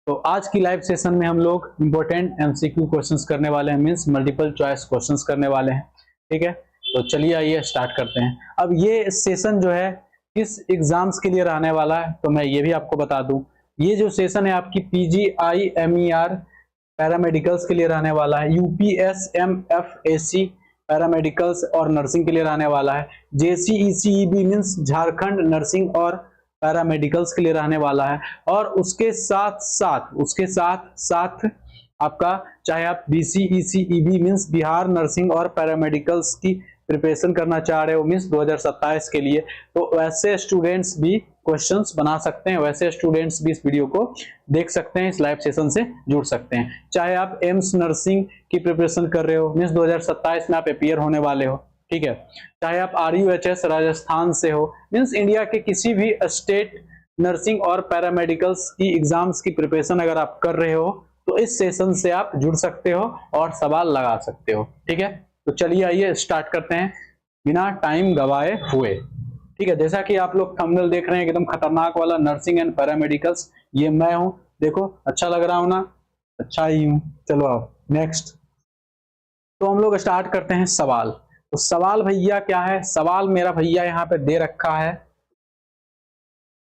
तो आज की लाइव सेशन में हम लोग इंपॉर्टेंट एमसीक्यू क्वेश्चंस करने वाले हैं, मींस मल्टीपल चॉइस क्वेश्चंस करने वाले हैं। ठीक है, तो चलिए आइए स्टार्ट करते हैं। अब ये सेशन जो है किस एग्जाम्स के लिए रहने वाला है तो मैं ये भी आपको बता दूं। ये जो सेशन है आपकी PGI-MER पैरामेडिकल्स के लिए रहने वाला है, UPSMFAC पैरामेडिकल्स और नर्सिंग के लिए रहने वाला है, JCECEB मींस झारखंड नर्सिंग और पैरामेडिकल्स के लिए रहने वाला है, और उसके साथ साथ आपका चाहे आप BCECEB मींस बिहार नर्सिंग और पैरामेडिकल्स की प्रिपरेशन करना चाह रहे हो मींस 2027 के लिए, तो वैसे स्टूडेंट्स भी क्वेश्चंस बना सकते हैं, वैसे स्टूडेंट्स भी इस वीडियो को देख सकते हैं, इस लाइव सेशन से जुड़ सकते हैं। चाहे आप एम्स नर्सिंग की प्रिपरेशन कर रहे हो मींस 2027 में आप अपीयर होने वाले हो, ठीक है, चाहे आप RUHS राजस्थान से हो मींस इंडिया के किसी भी स्टेट नर्सिंग और पैरामेडिकल्स की एग्जाम्स की प्रिपरेशन अगर आप कर रहे हो तो इस सेशन से आप जुड़ सकते हो और सवाल लगा सकते हो। ठीक है, तो चलिए आइए स्टार्ट करते हैं बिना टाइम गवाए हुए। ठीक है, जैसा कि आप लोग थंबनेल देख रहे हैं एकदम खतरनाक वाला नर्सिंग एंड पैरामेडिकल्स, ये मैं हूं, देखो अच्छा लग रहा हूं ना, अच्छा ही हूं। चलो अब नेक्स्ट, तो हम लोग स्टार्ट करते हैं सवाल। तो सवाल भैया क्या है, सवाल मेरा भैया यहाँ पे दे रखा है।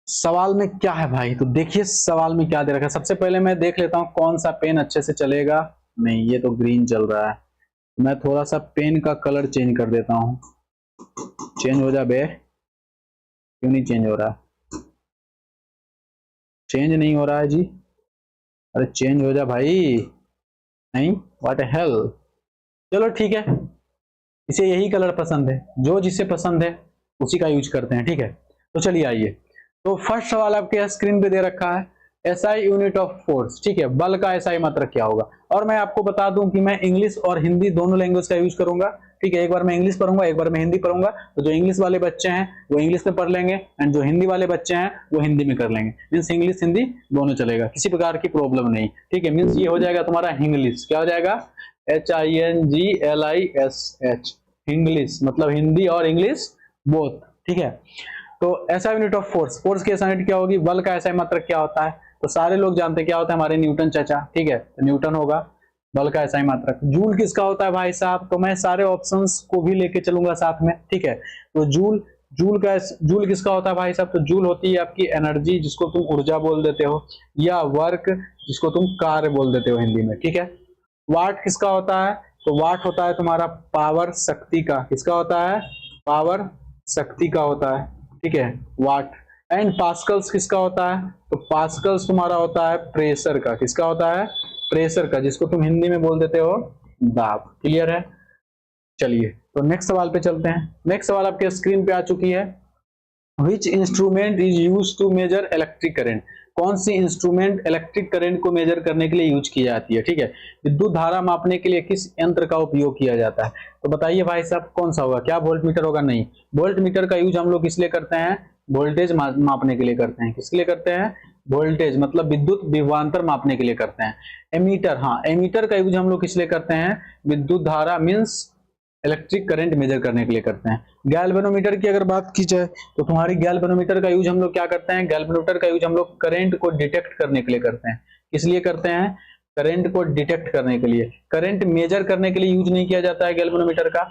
सवाल में क्या है भाई, तो देखिए सवाल में क्या दे रखा है। सबसे पहले मैं देख लेता हूं कौन सा पेन अच्छे से चलेगा। नहीं, ये तो ग्रीन चल रहा है, मैं थोड़ा सा पेन का कलर चेंज कर देता हूं। चेंज हो जा बे, क्यों नहीं चेंज हो रहा? चेंज नहीं हो रहा है जी, अरे चेंज हो जा भाई। नहीं, व्हाट हेल। चलो ठीक है, इसे यही कलर पसंद है, जो जिसे पसंद है उसी का यूज करते हैं। ठीक है, तो चलिए आइए। तो फर्स्ट सवाल आपके स्क्रीन पे दे रखा है, SI यूनिट ऑफ फोर्स। ठीक है, बल का SI मात्रक क्या होगा, और मैं आपको बता दूं कि मैं इंग्लिश और हिंदी दोनों लैंग्वेज का यूज करूंगा। ठीक है, एक बार मैं इंग्लिश पढ़ूंगा, एक बार मैं हिंदी पढ़ूंगा, तो जो इंग्लिश वाले बच्चे हैं वो इंग्लिश में पढ़ लेंगे एंड जो हिंदी वाले बच्चे हैं वो हिंदी में कर लेंगे, मीन्स इंग्लिश हिंदी दोनों चलेगा, किसी प्रकार की प्रॉब्लम नहीं। ठीक है, मीन्स ये हो जाएगा तुम्हारा इंग्लिश, क्या हो जाएगा, HINGLISH, इंग्लिश मतलब हिंदी और इंग्लिश बोथ। ठीक है, तो SI unit of force, force की SI यूनिट क्या होगी, बल का SI मात्रक क्या होता है, तो सारे लोग जानते हैं क्या होता है, हमारे न्यूटन चाचा। ठीक है, तो न्यूटन होगा बल का SI मात्रक। जूल किसका होता है भाई साहब, तो मैं सारे ऑप्शंस को भी लेके चलूंगा साथ में। ठीक है, तो जूल किसका होता है भाई साहब, तो जूल होती है आपकी एनर्जी जिसको तुम ऊर्जा बोल देते हो, या वर्क जिसको तुम कार्य बोल देते हो हिंदी में। ठीक है, वाट किसका होता है, तो वाट होता है तुम्हारा पावर शक्ति का, किसका होता है, पावर शक्ति का होता है। ठीक है, वाट। एंड पास्कल्स किसका होता है, तो पास्कल्स तुम्हारा होता है प्रेशर का, किसका होता है, प्रेशर का, जिसको तुम हिंदी में बोल देते हो दाब। क्लियर है, चलिए तो नेक्स्ट सवाल पे चलते हैं। नेक्स्ट सवाल आपके स्क्रीन पे आ चुकी है, which instrument is use to measure electric current, कौन सी इंस्ट्रूमेंट इलेक्ट्रिक करंट को मेजर करने के लिए यूज की जाती है। ठीक है, विद्युत धारा मापने के लिए किस यंत्र का उपयोग किया जाता है, तो बताइए भाई साहब कौन सा होगा, क्या वोल्ट मीटर होगा, नहीं, वोल्ट मीटर का यूज हम लोग किस लिए करते हैं, वोल्टेज मापने के लिए करते हैं। किसके लिए करते हैं, वोल्टेज मतलब विद्युत विभवांतर मापने के लिए करते हैं। एमीटर, हाँ एमीटर का यूज हम लोग किस लिए करते हैं, विद्युत धारा मींस इलेक्ट्रिक करंट मेजर करने के लिए करते हैं। गैल्वेनोमीटर की अगर बात की जाए तो तुम्हारी गैल्वेनोमीटर का यूज हम लोग क्या करते हैं, गैल्वेनोमीटर का यूज हम लोग करंट को डिटेक्ट करने के लिए करते हैं। किस लिए करते हैं, करंट को डिटेक्ट करने के लिए, करंट मेजर करने के लिए यूज नहीं किया जाता है गैल्वेनोमीटर का।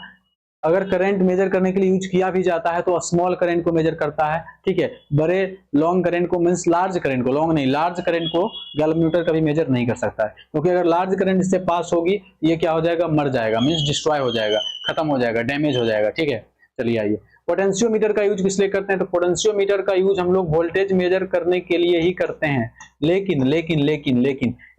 अगर करंट मेजर करने के लिए यूज किया भी जाता है तो स्मॉल करंट को मेजर करता है। ठीक है, बड़े लॉन्ग करंट को मींस लार्ज करंट को, लॉन्ग नहीं लार्ज करंट को गैल्वेनोमीटर कभी मेजर नहीं कर सकता है, क्योंकि अगर लार्ज करंट इससे पास होगी ये क्या हो जाएगा, मर जाएगा, मींस डिस्ट्रॉय हो जाएगा, खत्म हो जाएगा, डैमेज हो जाएगा। ठीक है, चलिए आइए। पोटेंशियोमीटर का यूज किस लिए करते हैं, तो पोटेंशियोमीटर का यूज हम लोग वोल्टेज मेजर करने के लिए ही करते हैं, लेकिन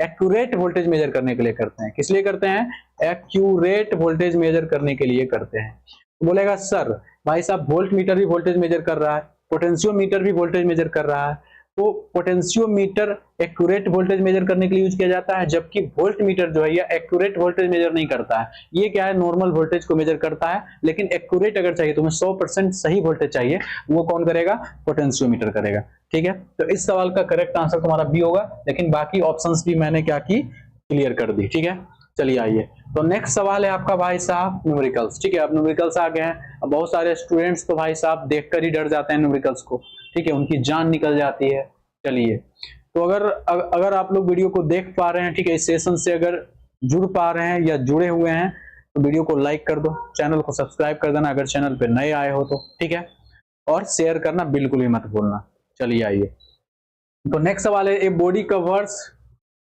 एक्यूरेट वोल्टेज मेजर करने के लिए करते हैं। किस लिए करते हैं, एक्यूरेट वोल्टेज मेजर करने के लिए करते हैं। तो बोलेगा सर भाई साहब वोल्ट मीटर भी वोल्टेज मेजर कर रहा है, पोटेंशियोमीटर भी वोल्टेज मेजर कर रहा है, तो पोटेंशियोमीटर एक्यूरेट वोल्टेज मेजर करने के लिए यूज किया जाता है, जबकि वोल्ट मीटर जो है ये एक्यूरेट वोल्टेज मेजर नहीं करता है। ये क्या है, नॉर्मल वोल्टेज को मेजर करता है, लेकिन एक्यूरेट अगर चाहिए तुम्हें 100% सही वोल्टेज चाहिए, वो कौन करेगा, पोटेंशियोमीटर करेगा। ठीक है, तो इस सवाल का करेक्ट आंसर तुम्हारा बी होगा, लेकिन बाकी ऑप्शंस भी मैंने क्या की, क्लियर कर दी। ठीक है, चलिए आइए। तो नेक्स्ट सवाल है आपका भाई साहब न्यूमेरिकल्स। ठीक है, अब न्यूमेरिकल्स आ गए हैं, अब बहुत सारे स्टूडेंट्स तो भाई साहब देखकर ही डर जाते हैं न्यूमेरिकल्स को। ठीक है, उनकी जान निकल जाती है। चलिए तो अगर आप लोग वीडियो को देख पा रहे हैं, ठीक है, इस सेशन से अगर जुड़ पा रहे हैं या जुड़े हुए हैं तो वीडियो को लाइक कर दो, चैनल को सब्सक्राइब कर देना अगर चैनल पे नए आए हो तो, ठीक है, और शेयर करना बिल्कुल भी मत भूलना। चलिए आइए, तो नेक्स्ट सवाल है, a body covers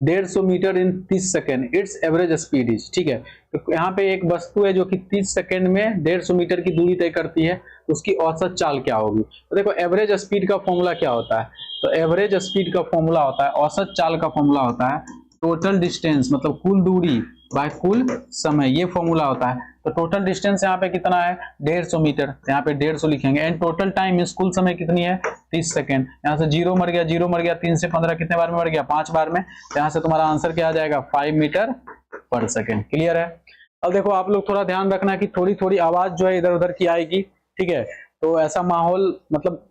150 meter in 30 second, its average speed is, ठीक है, तो यहाँ पे एक वस्तु है जो कि 30 सेकेंड में 150 मीटर की दूरी तय करती है, तो उसकी औसत चाल क्या होगी। तो देखो एवरेज स्पीड का फॉर्मूला क्या होता है, तो एवरेज स्पीड का फॉर्मूला होता है, औसत चाल का फॉर्मूला होता है टोटल डिस्टेंस, मतलब कुल दूरी बाय कुल समय, ये फॉर्मूला होता है। तो टोटल डिस्टेंस यहाँ पे कितना है 150 मीटर, तो यहाँ पे 150 लिखेंगे, एंड टोटल टाइम इस कुल समय कितनी है 30 सेकेंड। यहाँ से 0 मर गया, 0 मर गया, 3 से 15 कितने बार में मर गया 5 बार में, तो यहाँ से तुम्हारा आंसर क्या आ जाएगा 5 मीटर पर सेकेंड। क्लियर है। अब देखो आप लोग थोड़ा ध्यान रखना कि थोड़ी थोड़ी आवाज जो है इधर उधर की आएगी, ठीक है, तो ऐसा माहौल मतलब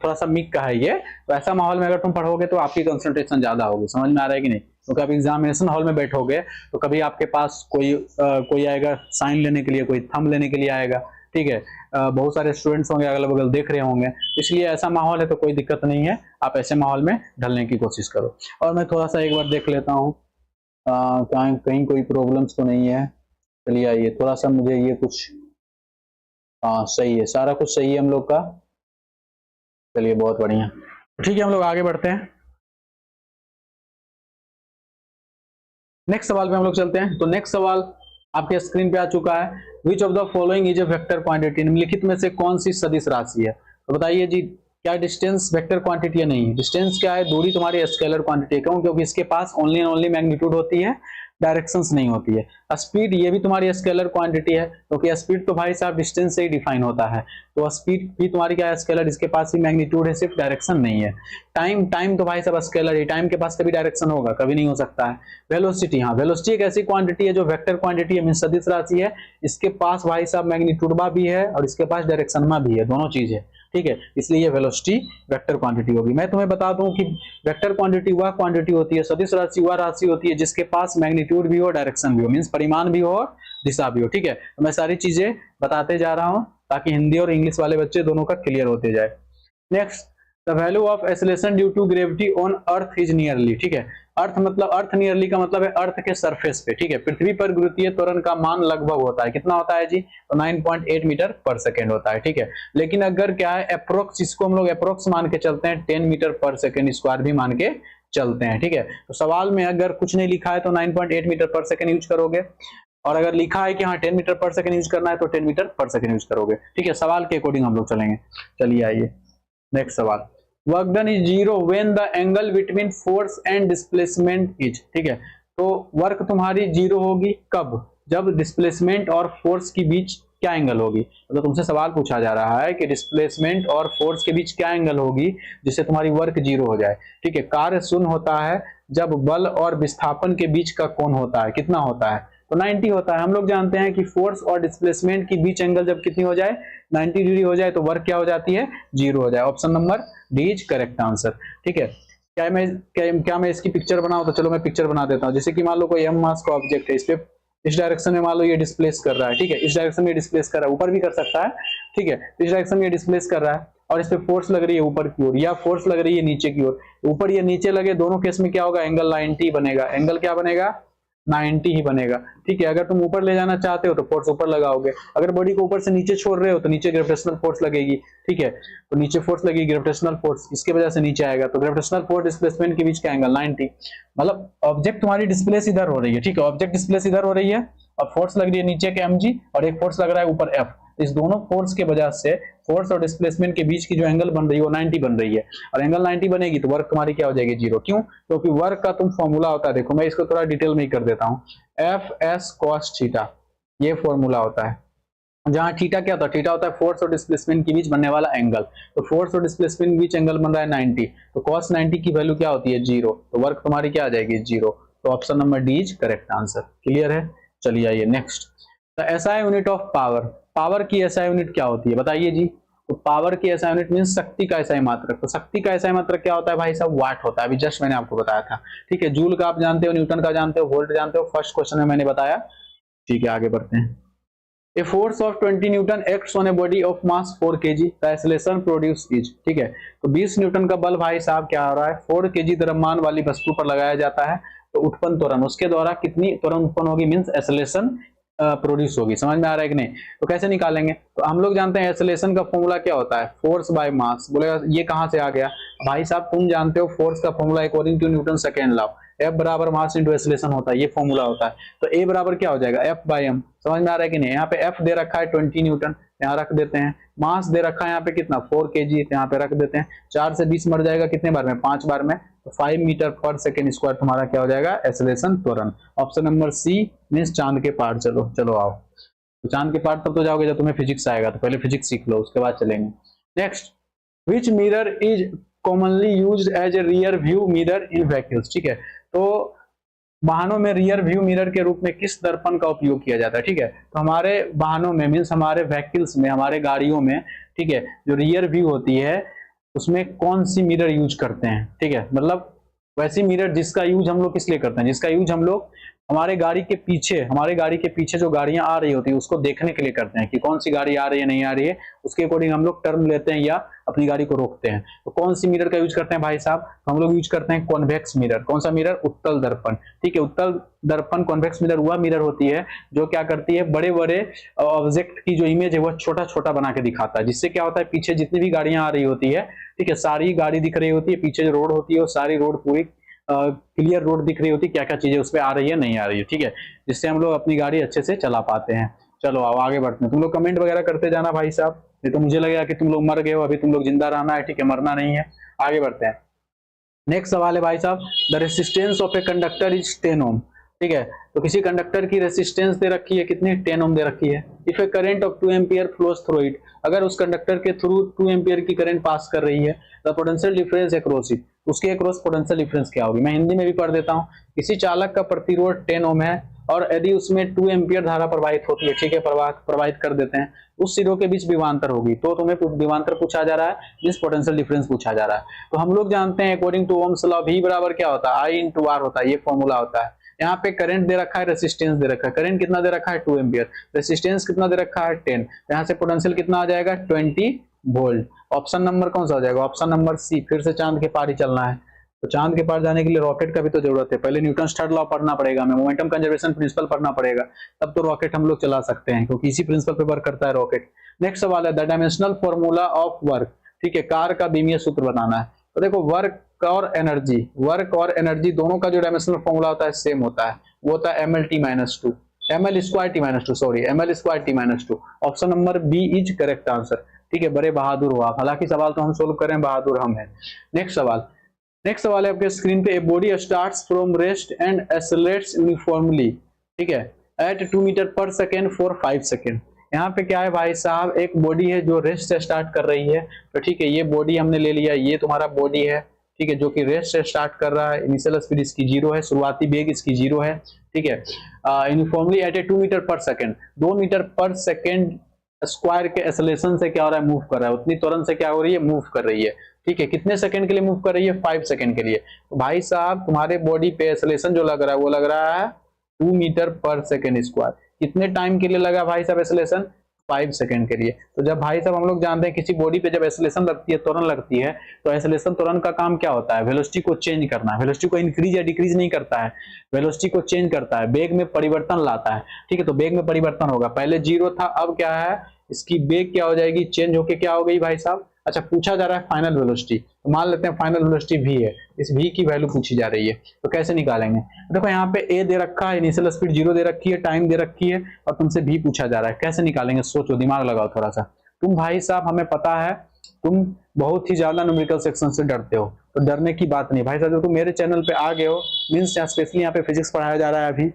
थोड़ा सा मिक का है ये, तो ऐसा माहौल में अगर तुम पढ़ोगे तो आपकी कंसंट्रेशन ज्यादा होगी। समझ में आ रहा है कि नहीं, क्योंकि आप एग्जामिनेशन हॉल में बैठोगे तो कभी आपके पास कोई आएगा साइन लेने के लिए, कोई थंब लेने के लिए आएगा, ठीक है, बहुत सारे स्टूडेंट्स होंगे अगल बगल देख रहे होंगे, इसलिए ऐसा माहौल है तो कोई दिक्कत नहीं है, आप ऐसे माहौल में ढलने की कोशिश करो। और मैं थोड़ा सा एक बार देख लेता हूँ कहीं कोई प्रॉब्लम्स तो नहीं है। चलिए आइए, थोड़ा सा मुझे ये कुछ, हाँ सही है, सारा कुछ सही है हम लोग का। चलिए बहुत बढ़िया, ठीक है, हम लोग आगे बढ़ते हैं। नेक्स्ट सवाल पे हम लोग चलते हैं। तो नेक्स्ट सवाल आपके स्क्रीन पे आ चुका है, which of the following is a vector quantity, निम्नलिखित में से कौन सी सदिश राशि है। तो बताइए जी, क्या डिस्टेंस वेक्टर क्वांटिटी है? नहीं, डिस्टेंस क्या है, दूरी तुम्हारी स्केलर क्वांटिटी है। क्यों? क्योंकि इसके पास ओनली एंड ओनली मैग्नीट्यूड होती है, डायरेक्शंस नहीं होती है। स्पीड ये भी तुम्हारी स्केलर क्वांटिटी है, क्योंकि स्पीड तो भाई साहब डिस्टेंस से ही डिफाइन होता है, तो स्पीड भी तुम्हारी क्या है स्केलर, इसके पास ही मैग्नीट्यूड है, सिर्फ डायरेक्शन नहीं है। टाइम तो भाई साहब स्केलर है, टाइम के पास कभी डायरेक्शन होगा, कभी नहीं हो सकता है। वेलोसिटी, हाँ वेलोसिटी एक ऐसी क्वांटिटी है जो वेक्टर क्वांटिटी है, मीन सदिश राशि है, इसके पास भाई साहब मैग्नीट्यूडमा भी है और इसके पास डायरेक्शनमा भी है, दोनों चीज है, ठीक है, इसलिए ये वेलोसिटी वेक्टर क्वांटिटी होगी। मैं तुम्हें बता दूं कि वेक्टर क्वांटिटी वह क्वांटिटी होती है, सदिश राशि वह राशि होती है जिसके पास मैग्नीट्यूड भी हो, डायरेक्शन भी हो, मींस परिमाण भी हो और दिशा भी हो, ठीक है। तो मैं सारी चीजें बताते जा रहा हूं ताकि हिंदी और इंग्लिश वाले बच्चे दोनों का क्लियर होते जाए। Next, the value of acceleration due to gravity on earth is nearly, ठीक है, अर्थ मतलब अर्थ नियरली का मतलब है अर्थ के सरफेस पे, ठीक है, पृथ्वी पर गुरुत्वीय त्वरण का मान लगभग होता है, कितना होता है जी, तो 9.8 मीटर पर सेकेंड होता है, ठीक है। लेकिन अगर क्या है अप्रोक्स, इसको हम लोग अप्रोक्स मान के चलते हैं, 10 मीटर पर सेकेंड स्क्वायर भी मान के चलते हैं, ठीक है। तो सवाल में अगर कुछ नहीं लिखा है तो 9.8 मीटर पर सेकेंड यूज करोगे, और अगर लिखा है कि हाँ 10 मीटर पर सेकेंड यूज करना है तो 10 मीटर पर सेकेंड यूज करोगे, ठीक है। सवाल के अकॉर्डिंग हम लोग चलेंगे। चलिए आइए नेक्स्ट सवाल, work done is zero when the angle between force and displacement is, ठीक है, तो वर्क तुम्हारी जीरो होगी कब, जब डिस्प्लेसमेंट और फोर्स के बीच क्या एंगल होगी। तो तुमसे सवाल पूछा जा रहा है कि डिस्प्लेसमेंट और फोर्स के बीच क्या एंगल होगी जिससे तुम्हारी वर्क जीरो हो जाए, ठीक है। कार्य शून्य होता है जब बल और विस्थापन के बीच का कोण होता है, कितना होता है, तो 90 होता है। हम लोग जानते हैं कि फोर्स और डिस्प्लेसमेंट के बीच एंगल जब कितनी हो जाए 90 डिग्री हो जाए तो वर्क क्या हो जाती है, जीरो हो जाए। Option number D is correct answer, ठीक है। क्या मैं इसकी पिक्चर बनाऊं, तो चलो मैं पिक्चर बना देता हूं। जैसे कि मान लो कोई एम मास का ऑब्जेक्ट है, इस पे इस डायरेक्शन में मान लो ये डिस्प्लेस कर रहा है, ठीक है, इस डायरेक्शन में डिस्प्लेस कर रहा है, ऊपर भी कर सकता है, ठीक है, इस डायरेक्शन में ये डिस्प्लेस कर रहा है और इस पे फोर्स लग रही है ऊपर की ओर या फोर्स लग रही है नीचे की ओर, ऊपर या नीचे लगे दोनों केस में क्या होगा, एंगल 90 बनेगा। एंगल क्या बनेगा, 90 ही बनेगा, ठीक है। अगर तुम ऊपर ले जाना चाहते हो तो फोर्स ऊपर लगाओगे, अगर बॉडी को ऊपर से नीचे छोड़ रहे हो तो नीचे ग्रेविटेशनल फोर्स लगेगी, ठीक है, तो नीचे फोर्स लगेगी ग्रेविटेशनल फोर्स, इसके वजह से नीचे आएगा, तो ग्रेविटेशनल फोर्स डिस्प्लेसमेंट के बीच का एंगल 90, मतलब ऑब्जेक्ट तुम्हारी डिस्प्लेस इधर हो रही है, ठीक है, ऑब्जेक्ट डिस्प्लेस इधर हो रही है और फोर्स लग रही है नीचे के mg और एक फोर्स लग रहा है ऊपर F, इस दोनों फोर्स के वजह से फोर्स और डिस्प्लेसमेंट के बीच की जो एंगल बन रही है वो 90 बन रही है, और एंगल 90 बनेगी तो वर्क तुम्हारी क्या हो जाएगी, जीरो। क्यों? क्योंकि वर्क का तुम फॉर्मूला होता है, देखो मैं इसको थोड़ा डिटेल में ही कर देता हूँ, एफ एस कॉस थीटा, ये फॉर्मूला होता है, जहां थीटा क्या होता है, थीटा होता है फोर्स और डिस्प्लेसमेंट के बीच बनने वाला एंगल, तो फोर्स और डिस्प्लेसमेंट के बीच एंगल बन रहा है 90, तो cos 90 की वैल्यू क्या होती है, जीरो, तो वर्क तुम्हारी क्या आ जाएगी, जीरो। तो option number D is correct answer. Clear है। चलिए आइए next, the SI unit of power, power की एसआई यूनिट क्या होती है बताइए जी। तो पावर की एसआई यूनिट मींस शक्ति का एसआई मात्रक, तो शक्ति का एसआई मात्रक क्या होता है भाई साहब, वाट होता है, अभी जस्ट मैंने आपको बताया था, ठीक है। जूल का आप जानते हो, न्यूटन का जानते हो, वोल्ट जानते हो, फर्स्ट क्वेश्चन में मैंने बताया, ठीक है। आगे बढ़ते हैं, a force of 20 Newton acts on A body of mass 4 kg, the acceleration produce is. ठीक है, तो 20 न्यूटन का बल भाई साहब क्या हो रहा है, 4 kg द्रव्यमान वाली वस्तु पर लगाया जाता है, तो उत्पन्न त्वरण उसके द्वारा कितनी त्वरण उत्पन्न होगी, मींस एक्सेलरेशन प्रोड्यूस होगी। समझ में आ रहा है कि नहीं? तो कैसे निकालेंगे, तो हम लोग जानते हैं एक्सेलरेशन का फॉर्मूला क्या होता है, फोर्स बाय मास। बोलेगा ये कहां से आ गया, भाई साहब तुम जानते हो फोर्स का formula according to Newton second law, F बराबर मास इंटू एक्सेलरेशन होता है, ये फॉर्मूला होता है। तो A बराबर क्या हो जाएगा, F बाय m। समझ में आ रहा है कि नहीं? यहाँ पे F दे रखा है 20 न्यूटन, यहाँ रख देते हैं। मास दे रखा है यहाँ पे कितना 4 kg, यहाँ पे रख देते हैं। 4 से 20 मर जाएगा कितने बार में, 5 बार में, तो 5 मीटर पर सेकेंड स्क्वायर तुम्हारा क्या हो जाएगा, एक्सेलरेशन त्वरण। ऑप्शन नंबर सी मीन्स चांद के पार। चलो चलो आओ, तो चांद के पार तब तो जाओगे जब तुम्हें फिजिक्स आएगा, तो पहले फिजिक्स सीख लो उसके बाद चलेंगे। Next, which mirror is commonly used as a rear view mirror in vehicles. ठीक है, तो वाहनों में रियर व्यू मिरर के रूप में किस दर्पण का उपयोग किया जाता है। ठीक है, तो हमारे वाहनों में मीन्स हमारे व्हीकल्स में, हमारे गाड़ियों में, ठीक है, जो रियर व्यू होती है उसमें कौन सी मिरर यूज करते हैं। ठीक है, मतलब वैसी मिरर जिसका यूज हम लोग किस लिए करते हैं, जिसका यूज हम लोग हमारे गाड़ी के पीछे जो गाड़ियां आ रही होती है उसको देखने के लिए करते हैं कि कौन सी गाड़ी आ रही है नहीं आ रही है, उसके अकॉर्डिंग हम लोग टर्न लेते हैं या अपनी गाड़ी को रोकते हैं। तो कौन सी मिरर का यूज करते हैं भाई साहब, तो हम लोग यूज करते हैं कॉन्वेक्स मिरर। कौन सा मिरर, उत्तल दर्पण। ठीक है, उत्तल दर्पण कॉन्वेक्स मिरर वह मिरर होती है जो क्या करती है, बड़े बड़े ऑब्जेक्ट की जो इमेज है वह छोटा छोटा बना के दिखाता है, जिससे क्या होता है पीछे जितनी भी गाड़ियां आ रही होती है, ठीक है, सारी गाड़ी दिख रही होती है, पीछे जो रोड होती है वो सारी रोड पूरी क्लियर रोड दिख रही होती है, क्या क्या चीजें उस पर आ रही है नहीं आ रही है। ठीक है, जिससे हम लोग अपनी गाड़ी अच्छे से चला पाते हैं। चलो आओ आगे बढ़ते हैं, तुम लोग कमेंट वगैरह करते जाना भाई साहब, नहीं तो मुझे लगेगा कि तुम लोग मर गए हो, अभी तुम लोग जिंदा रहना है। ठीक है, मरना नहीं है। आगे बढ़ते हैं। नेक्स्ट सवाल है भाई साहब, the resistance of a conductor is 10 ओम। ठीक है, तो किसी कंडक्टर की रेसिस्टेंस दे रखी है कितनी, 10 ओम दे रखी है। If A current of 2 ampere flows through it, अगर उस कंडक्टर के थ्रू 2 एम्पियर की करंट पास कर रही है, the potential difference across it, उसके अक्रॉस पोटेंशियल डिफरेंस क्या होगी। मैं हिंदी में भी पढ़ देता हूँ। किसी चालक का प्रतिरोध 10 ओम है और यदि उसमें 2 एम्पियर धारा प्रवाहित होती है, ठीक है, प्रवाहित कर देते हैं, उस सिरों के बीच विभवांतर होगी, तो तुम्हें विभवांतर पूछा जा रहा है, जिस पोटेंशियल डिफरेंस पूछा जा रहा है। तो हम लोग जानते हैं according to Ohm's law V बराबर क्या होता है, I इंटू R होता है, ये फॉर्मूला होता है। यहाँ पे करंट दे रखा है, रेसिस्टेंस दे रखा है। करंट कितना दे रखा है 2 एम्पियर, रेसिस्टेंस कितना दे रखा है 10, यहाँ से पोटेंशियल कितना आ जाएगा 20 वोल्ट। ऑप्शन नंबर कौन सा हो जाएगा, ऑप्शन नंबर सी। फिर से चांद के पार ही चलना है, तो चांद के पार जाने के लिए रॉकेट का भी तो जरूरत है। पहले न्यूटन थर्ड लॉ पढ़ना पड़ेगा, हमें मोमेंटम कंजर्वेशन प्रिंसिपल पढ़ना पड़ेगा, तब तो रॉकेट हम लोग चला सकते हैं, क्योंकि इसी प्रिंसिपल पे वर्क करता है रॉकेट। नेक्स्ट सवाल है, the dimensional formula of work. ठीक है, कार्य का बीमीय सूत्र बनाना है। तो देखो वर्क और एनर्जी दोनों का जो डायमेंशनल फॉर्मूला होता है सेम होता है, वो होता है ml/t-2, ml²t-2, sorry ml²t-2। Option number b is correct answer. ठीक है, बड़े बहादुर हो आप, हालांकि सवाल तो हम सोल्व करें, बहादुर हम हैं। नेक्स्ट सवाल है आपके स्क्रीन पे, a body starts from rest and accelerates uniformly, ठीक है, eight 2 metre per second for 5 second. यहाँ पे क्या है भाई साहब, एक बॉडी है जो रेस्ट से स्टार्ट कर रही है, तो ठीक है, ये बॉडी हमने ले लिया, ये तुम्हारा बॉडी है, ठीक है, जो कि रेस्ट से स्टार्ट कर रहा है। इनिशियल स्पीड इसकी 0 है, शुरुआती वेग इसकी 0 है, ठीक है। यूनिफॉर्मली एट ए 2 metre per second, 2 metre per second square के एक्सेलरेशन से क्या हो रहा है, मूव कर रहा है, उतनी त्वरण से क्या हो रही है, मूव कर रही है। ठीक है, कितने सेकंड के लिए मूव कर रही है, 5 सेकंड के लिए। तो भाई साहब तुम्हारे बॉडी पे एक्सेलरेशन जो लग रहा है वो लग रहा है 2 मीटर पर सेकेंड स्क्वायर। कितने टाइम के लिए लगा भाई साहब एक्सेलरेशन, 5 सेकंड के लिए। तो जब भाई साहब हम लोग जानते हैं किसी बॉडी पे जब एक्सेलरेशन लगती है, त्वरण लगती है, तो एक्सेलरेशन त्वरण का काम क्या होता है, वेलोसिटी को चेंज करना है। वेलोसिटी को इंक्रीज या डिक्रीज नहीं करता है, वेलोसिटी को चेंज करता है, वेग में परिवर्तन लाता है। ठीक है, तो वेग में परिवर्तन होगा, पहले 0 था, अब क्या है, इसकी वेग क्या हो जाएगी, चेंज होके क्या हो गई भाई साहब। अच्छा, पूछा जा रहा है फाइनल वेलोसिटी, तो मान लेते हैं फाइनल वेलोसिटी v है, इस v की वैल्यू पूछी जा रही है, तो कैसे निकालेंगे। देखो यहाँ पे a दे रखा है, इनिशियल स्पीड 0 दे रखी है, टाइम दे रखी है, और तुमसे v पूछा जा रहा है, कैसे निकालेंगे, सोचो, दिमाग लगाओ थोड़ा सा। तुम भाई साहब, हमें पता है तुम बहुत ही ज्यादा न्यूमेरिकल सेक्शन से डरते हो, तो डरने की बात नहीं भाई साहब। जब तुम मेरे चैनल पे आ गए हो, मीन्स स्पेशली यहाँ पे फिजिक्स पढ़ाया जा रहा है अभी,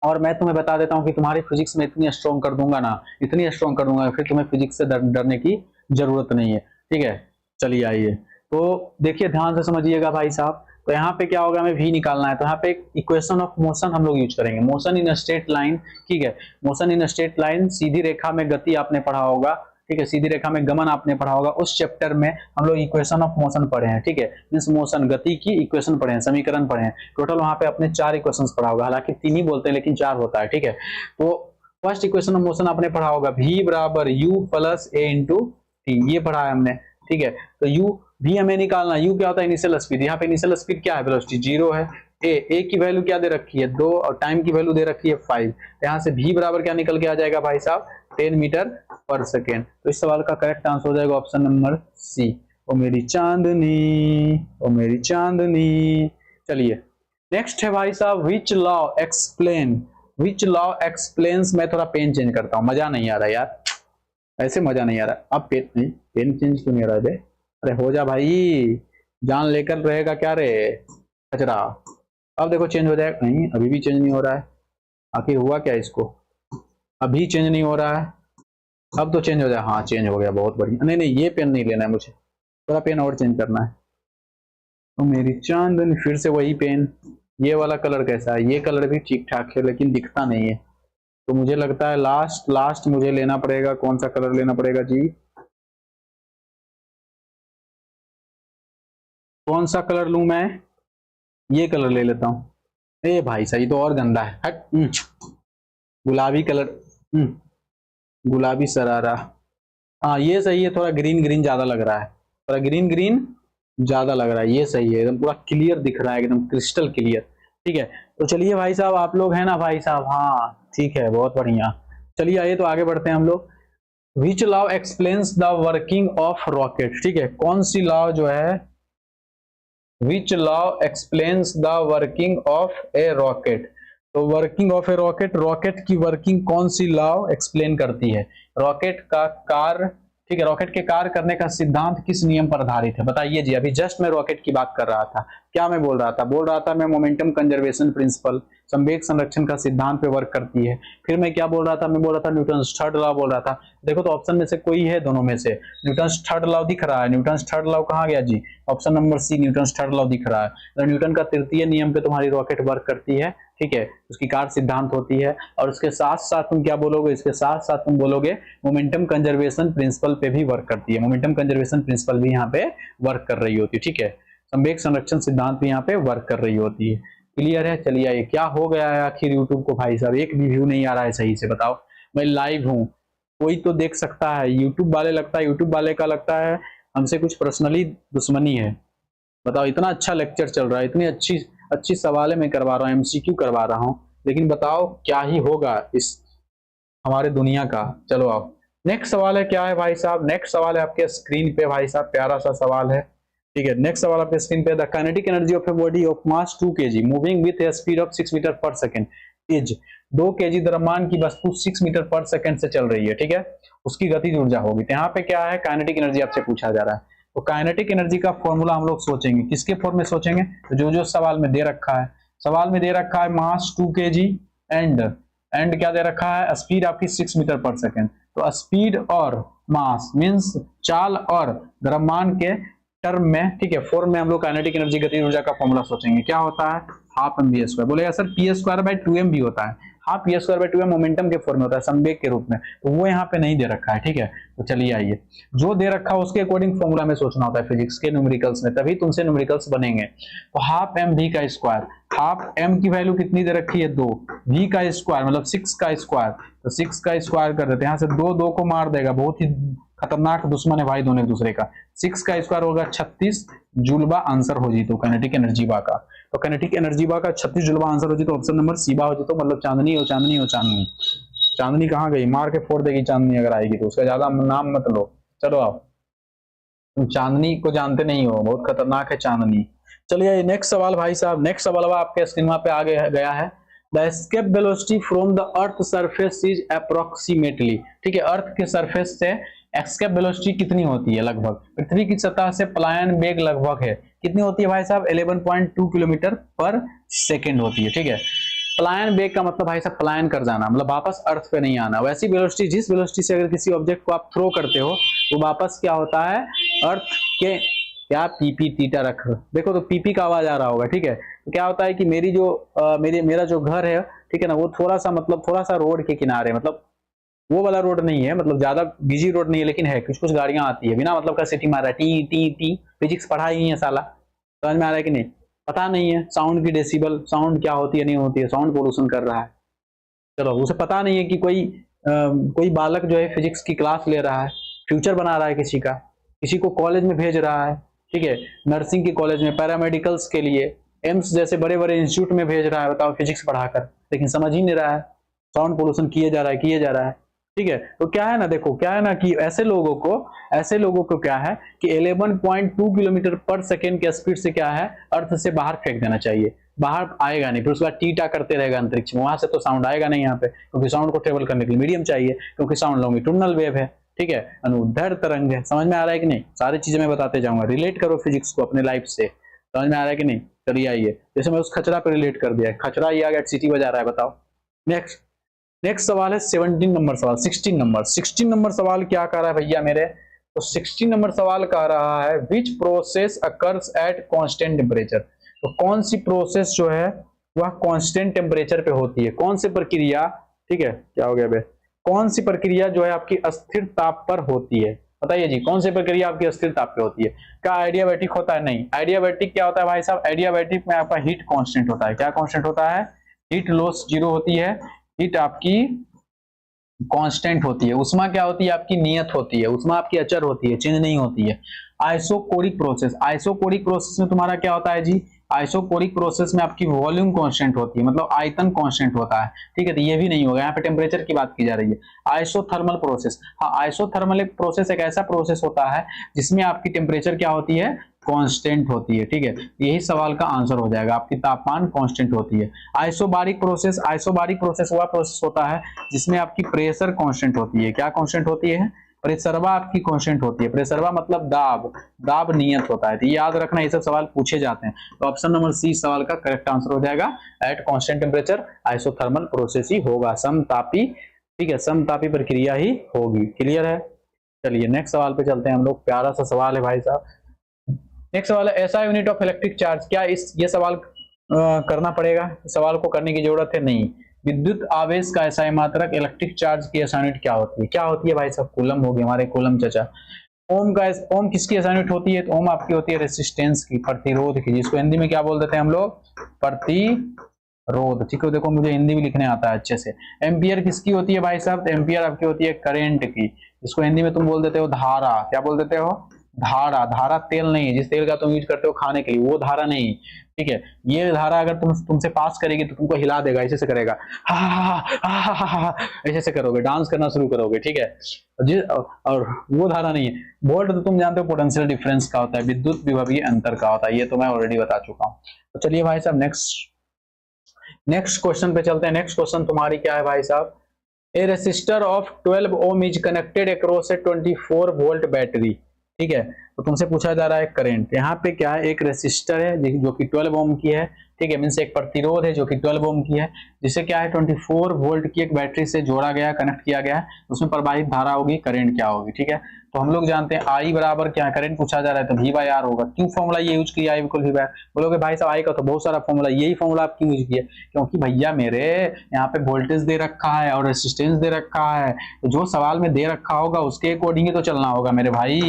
और मैं तुम्हें बता देता हूँ कि तुम्हारी फिजिक्स में इतनी स्ट्रॉन्ग कर दूंगा ना, इतनी स्ट्रॉन्ग कर दूंगा, फिर तुम्हें फिजिक्स से डरने की जरूरत नहीं है। ठीक है, चलिए आइए, तो देखिए ध्यान से समझिएगा भाई साहब। तो यहाँ पे क्या होगा, हमें v निकालना है, तो यहाँ पे एक इक्वेशन ऑफ मोशन हम लोग यूज करेंगे, मोशन इन स्ट्रेट लाइन। ठीक है, मोशन इन स्ट्रेट लाइन, सीधी रेखा में गति आपने पढ़ा होगा, ठीक है, सीधी रेखा में गमन आपने पढ़ा होगा, उस चैप्टर में हम लोग इक्वेशन ऑफ मोशन पढ़े हैं। ठीक है, मींस मोशन, गति की इक्वेशन पढ़े हैं, समीकरण पढ़े हैं। टोटल वहां पे आपने 4 इक्वेशंस पढ़ा होगा, हालांकि 3 ही बोलते हैं लेकिन 4 होता है। ठीक है, तो फर्स्ट इक्वेशन ऑफ मोशन आपने पढ़ा होगा, v बराबर u plus a into T, ये पढ़ा है हमने, ठीक है। तो u भी हमें निकालना, u क्या होता है इनिशियल स्पीड, यहाँ पे इनिशियल स्पीड क्या है, वेलोसिटी 0 है। a की वैल्यू क्या दे रखी है 2 और टाइम की वैल्यू दे रखी है 5। यहाँ से v बराबर क्या निकल के आ जाएगा भाई साहब 10 मीटर पर सेकेंड। तो इस सवाल का करेक्ट आंसर हो जाएगा ऑप्शन नंबर सी। ओ मेरी चांदनी, ओ मेरी चांदनी। चलिए नेक्स्ट है भाई साहब, which law explain, which law explains, मैं थोड़ा पेन चेंज करता हूँ, मजा नहीं आ रहा यार, ऐसे मजा नहीं आ रहा। अब पेन नहीं, पेन चेंज क्यों नहीं हो रहा है बे, अरे हो जा भाई, जान लेकर रहेगा क्या रे कचरा। अब देखो चेंज हो जाएगा, नहीं अभी भी चेंज नहीं हो रहा है, आखिर हुआ क्या इसको, अभी चेंज नहीं हो रहा है, अब तो चेंज हो जाए, हाँ चेंज हो गया, बहुत बढ़िया। नहीं नहीं ये पेन नहीं लेना है मुझे, थोड़ा पेन और चेंज करना है। तो मेरी चांदनी, फिर से वही पेन, ये वाला कलर कैसा है, ये कलर भी ठीक ठाक है लेकिन दिखता नहीं है, तो मुझे लगता है लास्ट मुझे लेना पड़ेगा, कौन सा कलर लेना पड़ेगा जी, कौन सा कलर लूं मैं, ये कलर ले लेता हूं। ए भाई सही तो और गंदा है, हट, गुलाबी कलर, गुलाबी सरारा, हाँ ये सही है, थोड़ा ग्रीन ग्रीन ज्यादा लग रहा है, थोड़ा ग्रीन ग्रीन ज्यादा लग रहा है, ये सही है, एकदम पूरा क्लियर दिख रहा है, एकदम क्रिस्टल क्लियर, ठीक है। तो चलिए भाई साहब आप लोग हैं ना भाई साहब, हाँ ठीक है बहुत बढ़िया। चलिए आइए तो आगे बढ़ते हैं हम लोग। Which law explains the working of rocket, ठीक है, कौन सी लॉ जो है, which law explains the working of a rocket, तो working of a rocket, rocket की वर्किंग कौन सी लॉ एक्सप्लेन करती है, रॉकेट का कार्य, ठीक है, रॉकेट के कार्य करने का सिद्धांत किस नियम पर आधारित है, बताइए जी। अभी जस्ट मैं रॉकेट की बात कर रहा था, क्या मैं बोल रहा था मैं मोमेंटम कंजर्वेशन प्रिंसिपल, संवेग संरक्षण का सिद्धांत पे वर्क करती है। फिर मैं क्या बोल रहा था, मैं बोल रहा था न्यूटन्स थर्ड लॉ बोल रहा था। देखो तो ऑप्शन में से कोई है दोनों में से, न्यूटन्स थर्ड लॉ दिख रहा है, न्यूटन्स थर्ड लॉ कहाँ गया जी, option number C Newton's third law दिख रहा है। तो न्यूटन का तृतीय नियम पे तुम्हारी रॉकेट वर्क करती है, ठीक है, उसकी कार्य सिद्धांत होती है। और उसके साथ साथ तुम क्या बोलोगे, इसके साथ साथ तुम बोलोगे मोमेंटम कंजर्वेशन प्रिंसिपल पे भी वर्क करती है, मोमेंटम कंजर्वेशन प्रिंसिपल भी यहाँ पे वर्क कर रही होती है, ठीक है, संवेग संरक्षण सिद्धांत भी यहाँ पे वर्क कर रही होती है। क्लियर है। चलिए ये क्या हो गया है आखिर यूट्यूब को भाई साहब, एक भी व्यू नहीं आ रहा है सही से, बताओ, मैं लाइव हूँ, कोई तो देख सकता है, यूट्यूब वाले लगता है, यूट्यूब वाले का लगता है हमसे कुछ पर्सनली दुश्मनी है। बताओ इतना अच्छा लेक्चर चल रहा है, इतनी अच्छी अच्छी सवालें मैं करवा रहा हूँ, एमसीक्यू करवा रहा हूँ, लेकिन बताओ क्या ही होगा इस हमारे दुनिया का। चलो आओ नेक्स्ट सवाल है, क्या है भाई साहब, नेक्स्ट सवाल है आपके स्क्रीन पे भाई साहब, प्यारा सा सवाल है, ठीक है। नेक्स्ट सवाल आपके स्क्रीन पे, the kinetic energy of a body of mass 2 kg moving with a speed of 6 meter per second is, 2 kg द्रव्यमान की वस्तु 6 मीटर पर सेकेंड से चल रही है, ठीक है, उसकी गतिज ऊर्जा होगी। तो यहाँ पे क्या है, काइनेटिक एनर्जी आपसे पूछा जा रहा है। तो काइनेटिक एनर्जी का फॉर्मूला हम लोग सोचेंगे, किसके फॉर्म में सोचेंगे, तो जो जो सवाल में दे रखा है, सवाल में दे रखा है मास 2 kg एंड क्या दे रखा है, स्पीड आपकी 6 मीटर पर सेकेंड। तो स्पीड और मास मींस चाल और द्रव्यमान के टर्म में, ठीक है, फॉर्म में हम लोग काइनेटिक एनर्जी गतिज ऊर्जा का फॉर्मूला सोचेंगे, क्या होता है, हाफ एम वी स्क्वायर। बोलेगा sir P square by 2m भी होता है, half P square by 2m momentum के फॉर्म में होता है, संवेग के रूप में, तो वो यहाँ पे नहीं दे रखा है, ठीक है। तो चलिए आइए, जो दे रखा है उसके अकॉर्डिंग फॉर्मूला में सोचना होता है फिजिक्स के न्यूमेरिकल्स में, तभी तुमसे न्यूमेरिकल्स बनेंगे। तो हाफ एम वी का स्क्वायर, हाफ एम की वैल्यू कितनी दे रखी है 2, वी का स्क्वायर मतलब 6 का स्क्वायर, तो 6 का स्क्वायर कर देते हैं, यहाँ से 2 को मार देगा, बहुत ही खतरनाक दुश्मन है भाई दोनों एक दूसरे का। 6 का स्क्वायर होगा 36 जूलबा आंसर हो जी, तो काइनेटिक एनर्जी बा का, तो काइनेटिक एनर्जी बा का 36 जूलबा आंसर हो जी, तो ऑप्शन नंबर सी बा हो जी, तो मतलब चांदनी हो, चांदनी हो, चांदनी, चांदनी कहाँ गई, मार के फोड़ देगी चांदनी अगर आएगी तो, उसका ज्यादा नाम मत लो। चलो आओ, तुम चांदनी को जानते नहीं हो, बहुत खतरनाक है चांदनी। चलिए नेक्स्ट सवाल भाई साहब, नेक्स्ट सवाल आपके स्क्रीन पे आ गया है, the escape velocity from the earth surface is approximately, ठीक है, अर्थ के सरफेस से एस्केप वेलोसिटी कितनी होती है, लगभग पृथ्वी की सतह से पलायन वेग लगभग है, कितनी होती है भाई साहब, 11.2 किलोमीटर पर सेकेंड होती है, ठीक है। पलायन वेग का मतलब भाई साहब पलायन कर जाना, मतलब वापस अर्थ पे नहीं आना। वैसी वेलोसिटी, जिस वेलोसिटी से अगर किसी ऑब्जेक्ट को आप थ्रो करते हो वो वापस क्या होता है, अर्थ के, क्या पीपी तीटा रख, देखो तो पीपी का आवाज आ रहा होगा, ठीक है। तो क्या होता है कि मेरी जो मेरा जो घर है, ठीक है ना, वो थोड़ा सा मतलब थोड़ा सा रोड के किनारे, मतलब वो वाला रोड नहीं है, मतलब ज्यादा बिजी रोड नहीं है, लेकिन है कुछ कुछ गाड़ियां आती है बिना मतलब का सिटी मार रहा है, टी टी टी, फिजिक्स पढ़ा ही है साला, समझ में आ रहा है कि नहीं, पता नहीं है साउंड की डेसिबल, साउंड क्या होती है नहीं होती है, साउंड पोल्यूशन कर रहा है, चलो, उसे पता नहीं है कि कोई बालक जो है फिजिक्स की क्लास ले रहा है, फ्यूचर बना रहा है किसी का, किसी को कॉलेज में भेज रहा है, ठीक है, नर्सिंग की कॉलेज में, पैरामेडिकल्स के लिए, एम्स जैसे बड़े बड़े इंस्टीट्यूट में भेज रहा है, बताओ फिजिक्स पढ़ाकर, लेकिन समझ ही नहीं रहा है, साउंड पोल्यूशन किए जा रहा है, ठीक है। तो क्या है ना, देखो क्या है ना कि ऐसे लोगों को क्या है कि 11.2 किलोमीटर पर सेकेंड के स्पीड से क्या है, अर्थ से बाहर फेंक देना चाहिए, बाहर आएगा नहीं, फिर उसके बाद टीटा करते रहेगा अंतरिक्ष में, वहां से तो साउंड आएगा नहीं यहाँ पे, क्योंकि साउंड को ट्रेवल करने के लिए मीडियम चाहिए, क्योंकि साउंड लॉन्गिट्यूडिनल वेव है, ठीक है, अनुदैर्ध्य तरंग है। समझ में आ रहा है कि नहीं? सारी चीजें मैं बताते जाऊंगा, रिलेट करो फिजिक्स को अपने लाइफ से, समझ में आ रहा है कि नहीं? चलिए आइए, जैसे मैं उस खचरा पे रिलेट कर दिया, खचरा ये आ गया, सिटी बजा रहा है, बताओ। नेक्स्ट सवाल है 17 नंबर सवाल, 16 नंबर सवाल क्या कह रहा है भैया मेरे? तो 16 नंबर सवाल कह रहा है which process occurs at constant temperature. तो कौन सी प्रोसेस जो है वह कांस्टेंट टेम्परेचर पे होती है, कौन सी प्रक्रिया, ठीक है, क्या हो गया बे, कौन सी प्रक्रिया जो है आपकी अस्थिर ताप पर होती है? बताइए जी, कौन सी प्रक्रिया आपकी अस्थिर ताप पे होती है? क्या आइडियाबैटिक होता है? नहीं। आइडियाबैटिक क्या होता है भाई साहब? आइडियाबैटिक में आपका हीट कांस्टेंट होता है। क्या कांस्टेंट होता है? हीट लॉस जीरो होती है, हीट आपकी कांस्टेंट होती है। उष्मा क्या होती है? आपकी नियत होती है, उष्मा आपकी अचर होती है, चेंज नहीं होती है। आइसोकोरिक प्रोसेस में तुम्हारा क्या होता है जी? आइसोकोरिक प्रोसेस में आपकी वॉल्यूम कांस्टेंट होती है, मतलब आयतन कांस्टेंट होता है, ठीक है। तो ये भी नहीं होगा, यहाँ पे टेम्परेचर की बात की जा रही है। आइसोथर्मल प्रोसेस, हाँ, आइसोथर्मल एक प्रोसेस एक ऐसा प्रोसेस होता है जिसमें आपकी टेम्परेचर क्या होती है? कांस्टेंट होती है, ठीक है। यही सवाल का आंसर हो जाएगा, आपकी तापमान कांस्टेंट होती है। आइसोबारिक प्रोसेस वह प्रोसेस होता है जिसमें आपकी प्रेशर कांस्टेंट होती है। क्या कांस्टेंट होती है? प्रेशरवा आपकी कांस्टेंट होती है। प्रेशरवा मतलब दाब नियत होता है। तो याद रखना, ये सब सवाल पूछे जाते हैं। तो ऑप्शन नंबर सी सवाल का करेक्ट आंसर हो जाएगा, at constant temperature isothermal process ही होगा, समतापी, ठीक है, समतापी प्रक्रिया ही होगी। क्लियर है? चलिए नेक्स्ट सवाल पे चलते हैं हम लोग, प्यारा सा सवाल है भाई साहब। नेक्स्ट सवाल है ऐसा यूनिट ऑफ इलेक्ट्रिक चार्ज। क्या ये सवाल करना पड़ेगा? सवाल को करने की जरूरत है? नहीं। विद्युत आवेश का एसआई मात्रक इलेक्ट्रिक चार्ज की एसआई यूनिट क्या होती है? क्या होती है भाई साहब? कूलम होगी, हमारे कूलम चाचा। ओम किसकी एसआई यूनिट होती है? तो ओम आपकी होती है रेसिस्टेंस की, प्रतिरोध की, जिसको हिंदी में क्या बोल देते हैं हम लोग? प्रतिरोध, ठीक है। देखो मुझे हिंदी भी लिखने आता है अच्छे से। एम्पियर किसकी होती है भाई साहब? एम्पियर आपकी होती है करंट की, जिसको हिंदी में तुम बोल देते हो धारा। क्या बोल देते हो? धारा तेल नहीं है, जिस तेल का तुम यूज करते हो खाने के लिए, वो धारा नहीं, ठीक है। ये धारा अगर तुमसे पास करेगी तो तुमको हिला देगा, ऐसे से करेगा, ऐसे से करोगे, डांस करना शुरू करोगे, ठीक है। और वो धारा नहीं है। वोल्ट तो तुम जानते हो पोटेंशियल डिफरेंस का होता है, विद्युत विभवीय अंतर का होता है, ये तो मैं ऑलरेडी बता चुका हूँ। तो चलिए भाई साहब नेक्स्ट क्वेश्चन पे चलते हैं। नेक्स्ट क्वेश्चन तुम्हारी क्या है भाई साहब? A resistor of 12 ohm is connected across a 24 volt battery, ठीक है। तो तुमसे पूछा जा रहा है करंट। यहाँ पे क्या है? एक रेसिस्टर है जो कि 12 ओम की है, ठीक है, मींस एक प्रतिरोध है जो कि 12 ओम की है, जिसे क्या है 24 वोल्ट की एक बैटरी से जोड़ा गया, कनेक्ट किया गया है। उसमें प्रवाहित धारा होगी, करंट क्या होगी, ठीक है। तो हम लोग जानते हैं आई बराबर क्या है, करंट पूछा जा रहा है तो V बाय R होगा। क्यों फॉर्मूला ये यूज किया, I equal V by R? बोलोगे भाई साहब आई का तो बहुत सारा फॉर्मूला, यही फॉर्मूला आप क्यों यूज किया? क्योंकि भैया मेरे यहाँ पे वोल्टेज दे रखा है और रेसिस्टेंस दे रखा है, तो जो सवाल में दे रखा होगा उसके अकॉर्डिंग ही तो चलना होगा मेरे भाई।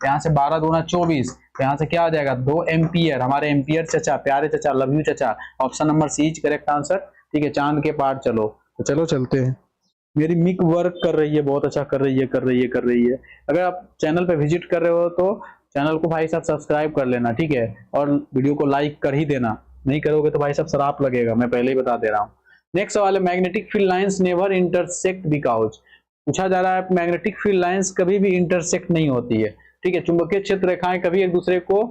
यहाँ से 12 दूना 24, यहाँ से क्या आ जाएगा 2 एम्पियर, हमारे एम्पियर चचा, प्यारे चचा, लव यू चचा। Option number c is correct answer, ठीक है। चांद के पार चलो, तो चलो चलते हैं। मेरी मिक वर्क कर रही है, बहुत अच्छा कर रही है। अगर आप चैनल पे विजिट कर रहे हो तो चैनल को भाई साहब सब्सक्राइब कर लेना, ठीक है, और वीडियो को लाइक कर ही देना। नहीं करोगे तो भाई साहब शराप लगेगा, मैं पहले ही बता दे रहा हूँ। नेक्स्ट सवाल है magnetic field lines never intersect because. पूछा जा रहा है मैग्नेटिक फील्ड लाइंस कभी भी इंटरसेक्ट नहीं होती है, ठीक है। चुंबकीय क्षेत्र रेखाएं कभी एक दूसरे को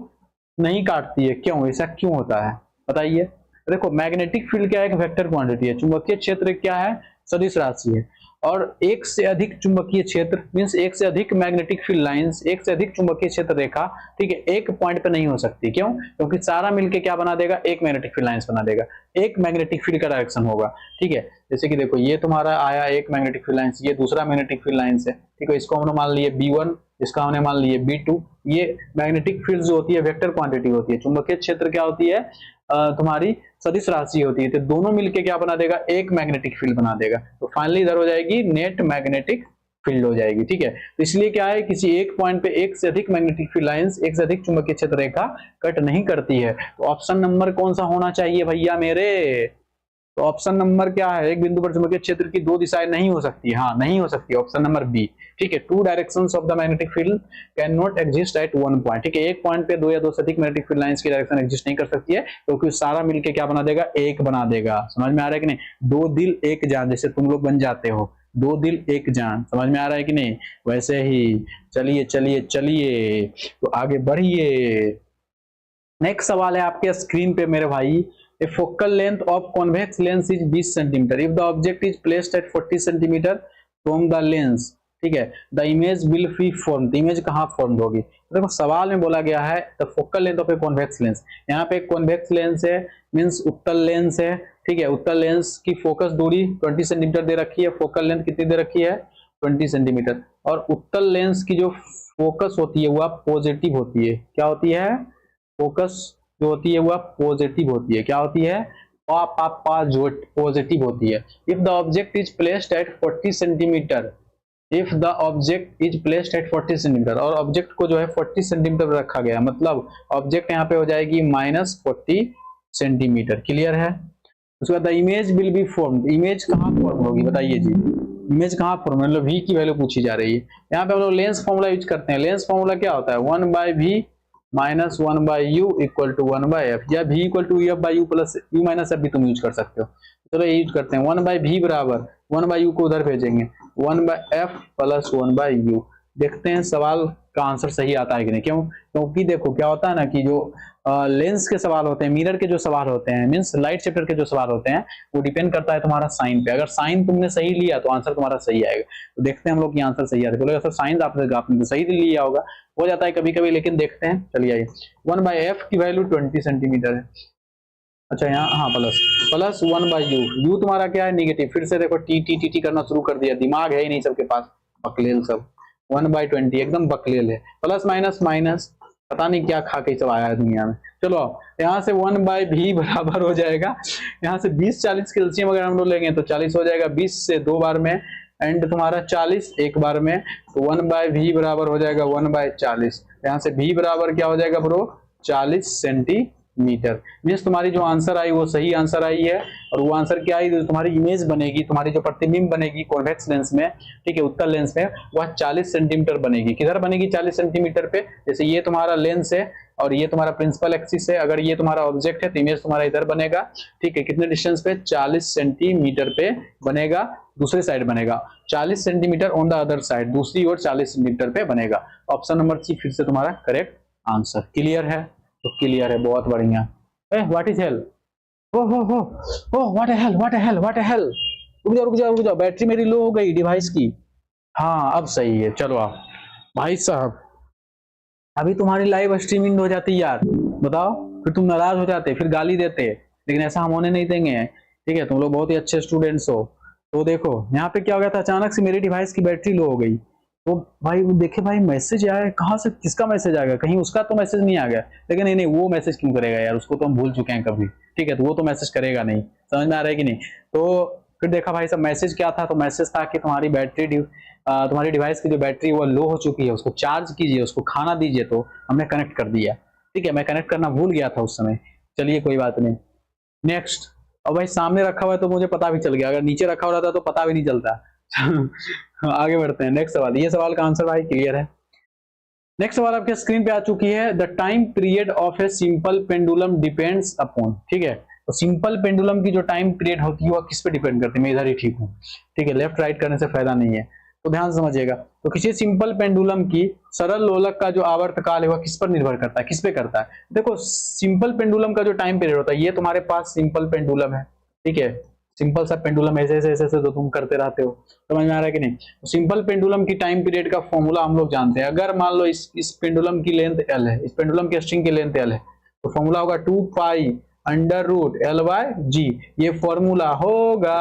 नहीं काटती है, क्यों? ऐसा क्यों होता है बताइए? देखो मैग्नेटिक फील्ड क्या है? एक वेक्टर क्वांटिटी है। चुंबकीय क्षेत्र क्या है? सदिश राशि है। और एक से अधिक चुंबकीय क्षेत्र मींस एक से अधिक मैग्नेटिक फील्ड लाइंस, एक से अधिक चुंबकीय क्षेत्र रेखा, ठीक है, एक पॉइंट पे नहीं हो सकती। क्यों? क्योंकि सारा मिलके क्या बना देगा? एक मैग्नेटिक फील्ड लाइंस बना देगा, एक मैग्नेटिक फील्ड का डायरेक्शन होगा, ठीक है। जैसे कि देखो ये तुम्हारा आया एक मैग्नेटिक फील्ड लाइंस, ये दूसरा मैग्नेटिक फील्ड लाइंस है, ठीक है। इसको हमने मान लिए B1, इसका हमने मान लिए B2। ये मैग्नेटिक फील्ड जो होती है वेक्टर क्वांटिटी होती है, चुंबकीय क्षेत्र क्या होती है? तुम्हारी सदिश राशि होती है। तो दोनों मिलके क्या बना देगा? एक मैग्नेटिक फील्ड बना देगा। तो फाइनली इधर हो जाएगी नेट मैग्नेटिक फील्ड हो जाएगी, ठीक है। तो इसलिए क्या है, किसी एक पॉइंट पे एक से अधिक मैग्नेटिक फील्ड लाइंस, एक से अधिक चुंबकीय क्षेत्र रेखा कट नहीं करती है। तो ऑप्शन नंबर कौन सा होना चाहिए भैया मेरे? तो ऑप्शन नंबर क्या है, एक बिंदु पर चुंबकीय क्षेत्र की दो दिशाएं नहीं हो सकती, हाँ नहीं हो सकती, ऑप्शन नंबर बी। ठीक है, two directions of the magnetic field can not exist at one point. ठीक है, एक पॉइंट पे दो या दो से अधिक मैग्नेटिक फील्ड लाइंस की डायरेक्शन एग्जिस्ट नहीं कर सकती है, क्योंकि सारा मिलके क्या बना देगा, एक बना देगा। समझ में आ रहा है कि नहीं, दो दिल एक जान, जैसे तुम लोग बन जाते हो, दो दिल एक जान, समझ में आ रहा है कि नहीं, वैसे ही। चलिए चलिए चलिए, तो आगे बढ़िए। नेक्स्ट सवाल है आपके स्क्रीन पे मेरे भाई, a focal length of convex lens is 20 cm if the object is placed at 40 cm from the lens। ठीक है, the image will be formed। Image कहाँ फॉर्म होगी, तो देखो सवाल में बोला गया है the focal length of a convex lens। यहाँ पे convex lens है, मींस उत्तल लेंस है। ठीक है, उत्तल लेंस की फोकस दूरी 20 सेंटीमीटर दे रखी है, फोकल लेंथ कितनी दे रखी है, 20 सेंटीमीटर। और उत्तल लेंस की जो फोकस होती है वह पॉजिटिव होती है, क्या होती है, फोकस जो होती है वह पॉजिटिव होती है, क्या होती है, पॉजिटिव होती है। If the object is placed at 40 centimetre, if the object is placed at 40 centimetre, और ऑब्जेक्ट को जो है 40 सेंटीमीटर पर रखा गया, मतलब ऑब्जेक्ट यहाँ पे हो जाएगी -40 सेंटीमीटर। क्लियर है। उसके बाद the image will be formed, image कहाँ फॉर्म होगी बताइए जी, इमेज कहाँ फॉर्म, मतलब v की वैल्यू पूछी जा रही है। यहाँ पे हम लोग लेंस फॉर्मूला यूज करते हैं। लेंस फॉर्मूला क्या होता है, 1/v minus 1/u equal to 1/f, या v equal to f by u plus u minus f भी तुम यूज कर सकते हो। चलो ये यूज करते हैं, 1/v बराबर 1/u को उधर भेजेंगे, 1/f प्लस 1/u। देखते हैं सवाल का आंसर सही आता है कि नहीं, क्यों, क्योंकि देखो क्या होता है ना कि जो लेंस के सवाल होते हैं, मिरर के जो सवाल होते हैं, मींस लाइट चैप्टर के जो सवाल होते हैं, वो डिपेंड करता है तुम्हारा साइन पे। अगर साइन तुमने सही लिया तो आंसर तुम्हारा सही आएगा। तो देखते हैं हम लोग की आंसर सही आता है, बोलेगा सर साइन आपने तो सही लिया होगा, हो जाता है कभी कभी, लेकिन देखते हैं। चलिए आइए, 1/f की वैल्यू 20 सेंटीमीटर है। अच्छा यहाँ हाँ प्लस 1/u, u तुम्हारा क्या है, निगेटिव। फिर से देखो टी करना शुरू कर दिया, दिमाग है ही नहीं सबके पास, बकलेल सब। 1/20 एकदम बकलेल है, प्लस माइनस माइनस, पता नहीं क्या खा के सब आया है दुनिया में। चलो यहाँ से 1/v बराबर हो जाएगा, यहाँ से 20-40 के एलसीएम अगर हम लोग लेंगे तो 40 हो जाएगा, 20 से 2 बार में, एंड तुम्हारा 40 एक बार में, तो 1/v बराबर हो जाएगा 1/40। यहाँ से v बराबर क्या हो जाएगा ब्रो, 40 सेंटीमीटर। मीन्स तुम्हारी जो आंसर आई वो सही आंसर आई है। और वो आंसर क्या आई, जो तुम्हारी इमेज बनेगी, तुम्हारी जो प्रतिबिंब बनेगी कॉन्वेक्स लेंस में, ठीक है, उत्तल लेंस में, वह 40 सेंटीमीटर बनेगी। किधर बनेगी, 40 सेंटीमीटर पे। जैसे ये तुम्हारा लेंस है और ये तुम्हारा प्रिंसिपल एक्सिस है, अगर ये तुम्हारा ऑब्जेक्ट है तो इमेज तुम्हारा इधर बनेगा। ठीक है, कितने डिस्टेंस पे, 40 सेंटीमीटर पे बनेगा, दूसरी साइड बनेगा 40 centimetre on the other side, दूसरी ओर 40 सेंटीमीटर पे बनेगा। ऑप्शन नंबर सी फिर से तुम्हारा करेक्ट आंसर। क्लियर है, तो क्लियर है, बहुत बढ़िया। What is hello, oh what a hello, रुक जाओ, बैटरी मेरी लो हो गई डिवाइस की। हाँ अब सही है, चलो आप भाई साहब, अभी तुम्हारी लाइव स्ट्रीमिंग हो जाती यार, बताओ, फिर तुम नाराज हो जाते, फिर गाली देते, लेकिन ऐसा हम होने नहीं देंगे। ठीक है, तुम लोग बहुत ही अच्छे स्टूडेंट्स हो। तो देखो यहाँ पे क्या हो गया था, अचानक से मेरी डिवाइस की बैटरी लो हो गई। तो भाई वो देखे भाई मैसेज आया, कहाँ से, किसका मैसेज आ गया, कहीं उसका तो मैसेज नहीं आ गया। लेकिन नहीं वो मैसेज क्यों करेगा यार, उसको तो हम भूल चुके हैं कभी। ठीक है, तो वो तो मैसेज करेगा नहीं, समझ में आ रहा है कि नहीं। तो फिर देखा भाई सब मैसेज क्या था, तो मैसेज था कि तुम्हारी बैटरी, तुम्हारी डिवाइस की जो बैटरी वो लो हो चुकी है, उसको चार्ज कीजिए, उसको खाना दीजिए। तो हमने कनेक्ट कर दिया। ठीक है, मैं कनेक्ट करना भूल गया था उस समय, चलिए कोई बात नहीं। नेक्स्ट, और भाई सामने रखा हुआ है तो मुझे पता भी चल गया, अगर नीचे रखा हुआ रहता तो पता भी नहीं चलता। आगे बढ़ते हैं, नेक्स्ट सवाल। ये सवाल का आंसर भाई क्लियर है। नेक्स्ट सवाल आपके स्क्रीन पे आ चुकी है, the time period of a simple pendulum depends upon. ठीक है, तो सिंपल पेंडुलम की जो टाइम पीरियड होती है वो किस पे डिपेंड करती है, मैं इधर ही ठीक हूँ। ठीक है, लेफ्ट राइट करने से फायदा नहीं है, तो ध्यान से समझिएगा। तो किसी सिंपल पेंडुलम की सरल लोलक का जो आवर्तकाल है वह किस पर निर्भर करता है, किस पे करता है। देखो सिंपल पेंडुलम का जो टाइम पीरियड होता है, ये तुम्हारे पास सिंपल पेंडुलम है। ठीक है, सिंपल सा पेंडुलम ऐसे तो तुम करते रहते हो, समझ में आ रहा है कि नहीं। तो सिंपल पेंडुलम की टाइम पीरियड का फॉर्मूला हम लोग जानते हैं। अगर मान लो इस पेंडुलम की लेंथ L है, इस पेंडुलम की स्ट्रिंग की लेंथ L है, तो फॉर्मूला होगा 2π√L/g, ये फॉर्मूला होगा।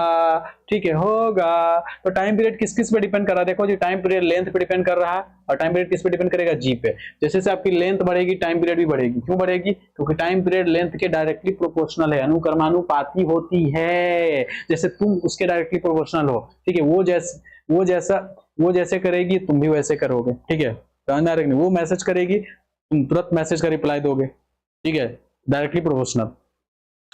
ठीक है, होगा। तो टाइम पीरियड किस किस पे डिपेंड कर रहा है, देखो जी, टाइम पीरियड लेंथ पे डिपेंड कर रहा है, और टाइम पीरियड किस पे डिपेंड करेगा, जी पे। जैसे से आपकी लेंथ बढ़ेगी टाइम पीरियड भी बढ़ेगी। क्यों बढ़ेगी, क्योंकि टाइम पीरियड लेंथ के डायरेक्टली प्रोपोर्शनल है, अनुक्रमानुपाती होती है। जैसे तुम उसके डायरेक्टली प्रोपोर्शनल हो, ठीक है, वो जैसे करेगी तुम भी वैसे करोगे। ठीक है, समझ में आ रहा है कि नहीं। वो मैसेज करेगी तुम तुरंत मैसेज का रिप्लाई दोगे। ठीक है, डायरेक्टली प्रोपोर्शनल।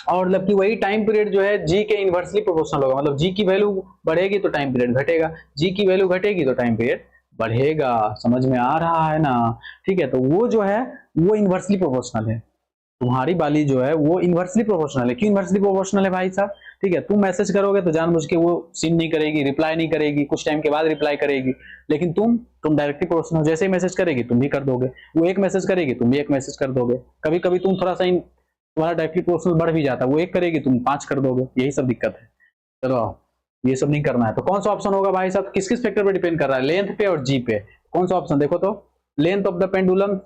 और मतलब कि वही टाइम पीरियड जो है जी के इनवर्सली प्रोपोर्शनल होगा, मतलब जी की वैल्यू बढ़ेगी तो टाइम पीरियड घटेगा, जी की वैल्यू घटेगी तो टाइम पीरियड बढ़ेगा। समझ में आ रहा है ना? ठीक है, तो वो जो है वो इनवर्सली प्रोपोर्शनल है, तुम्हारी वाली जो है वो इनवर्सली प्रोपोर्शनल है। क्यों इनवर्सली प्रोपोर्शनल है भाई साहब? ठीक है, तुम मैसेज करोगे तो जानबूझ के वो सीन नहीं करेगी, रिप्लाई नहीं करेगी, कुछ टाइम के बाद रिप्लाई करेगी। लेकिन तुम डायरेक्टली प्रोपोर्शनल, जैसे ही मैसेज करेगी तुम भी कर दोगे, वो एक मैसेज करेगी तुम भी एक मैसेज कर दोगे। कभी कभी तुम थोड़ा सा तुम्हारा डायरेक्टली प्रोपोर्शनल बढ़ भी जाता है, वो एक करेगी तुम 5 कर दोगे, यही सब दिक्कत है। चलो ये सब नहीं करना है। तो कौन सा ऑप्शन होगा भाई साहब? किस किस फैक्टर पे डिपेंड कर रहा है? लेंथ पे और जी पे। कौन सा ऑप्शन देखो तो? Length of the pendulum,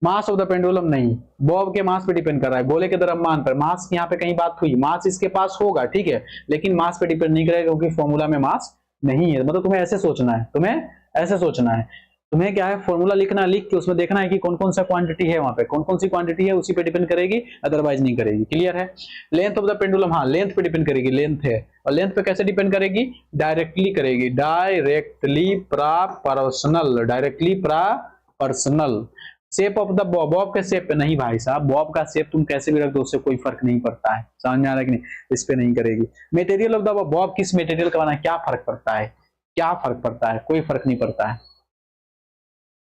mass of the pendulum नहीं, बॉब के मास पे डिपेंड कर रहा है, गोले के द्रव्यमान पर। मास यहाँ पे कहीं बात हुई, मास इसके पास होगा ठीक है, लेकिन मास पे डिपेंड नहीं करेगा क्योंकि फॉर्मूला में मास नहीं है। मतलब तुम्हें ऐसे सोचना है, तुम्हें ऐसे सोचना है, तुम्हें क्या है फॉर्मूला लिखना, लिख के उसमें देखना है कि कौन कौन सा क्वांटिटी है वहां पे, कौन कौन सी क्वांटिटी है उसी पे डिपेंड करेगी, अदरवाइज नहीं करेगी। क्लियर है? लेंथ ऑफ द पेंडुलम, हाँ लेंथ पे डिपेंड करेगी, लेंथ है। और लेंथ पे कैसे डिपेंड करेगी? डायरेक्टली करेगी, directly proportional, directly proportional. Shape of the Bob, Bob के शेप पे नहीं भाई साहब, बॉब का शेप तुम कैसे भी रख दो उससे कोई फर्क नहीं पड़ता है। समझ में आ रहा है कि नहीं? इस पे नहीं करेगी। मटेरियल ऑफ द बॉब, किस मटेरियल का बना है, क्या फर्क पड़ता है? क्या फर्क पड़ता है? कोई फर्क नहीं पड़ता है।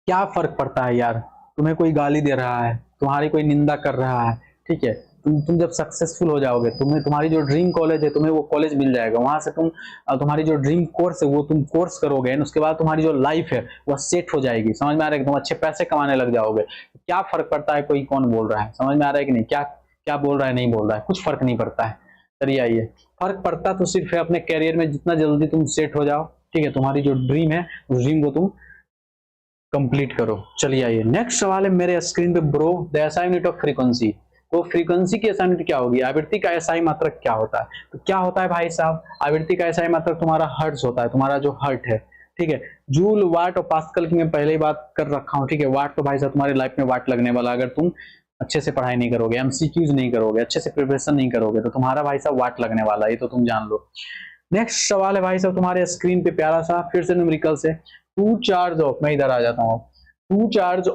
क्या फर्क पड़ता है यार? तुम्हें कोई गाली दे रहा है, तुम्हारी कोई निंदा कर रहा है, ठीक है, तुम जब सक्सेसफुल हो जाओगे, तुम्हें तुम्हारी जो ड्रीम कॉलेज है तुम्हें वो कॉलेज मिल जाएगा, वहां से तुम तुम्हारी जो ड्रीम कोर्स है वो तुम कोर्स करोगे, उसके बाद तुम्हारी जो लाइफ है वो सेट हो जाएगी। समझ में आ रहा है कि तुम अच्छे पैसे कमाने लग जाओगे। क्या फर्क पड़ता है कोई कौन बोल रहा है? समझ में आ रहा है कि नहीं? क्या क्या बोल रहा है, नहीं बोल रहा है, कुछ फर्क नहीं पड़ता है। चलिए आइए, फर्क पड़ता तो सिर्फ है अपने कैरियर में जितना जल्दी तुम सेट हो जाओ, ठीक है, तुम्हारी जो ड्रीम है उस ड्रीम को तुम कंप्लीट करो। चलिए आइए, नेक्स्ट सवाल है मेरे स्क्रीन पे bro, the SI unit of frequency. तो फ्रीक्वेंसी की एसआई यूनिट क्या होगी? आवृत्ति का एसआई मात्रक क्या होता है? तो क्या होता है भाई साहब? आवृत्ति का एसआई मात्रक तुम्हारा हर्ट्ज होता है, तुम्हारा जो हर्ट है, ठीक है। जूल, वाट और पास्कल की मैं पहले ही बात कर रखा हूँ, ठीक है। वाट तो भाई साहब तुम्हारी लाइफ में वाट लगने वाला, अगर तुम अच्छे से पढ़ाई नहीं करोगे, एमसीक्यूज नहीं करोगे, अच्छे से प्रिपरेशन नहीं करोगे, तो तुम्हारा भाई साहब वाट लगने वाला है, ये तो तुम जान लो। नेक्स्ट सवाल है भाई साहब तुम्हारे स्क्रीन पे प्यारा सा, फिर से न्यूमेरिकल से। टू चार्ज ऑफ, मैं इधर आ जाता हूँ, two charge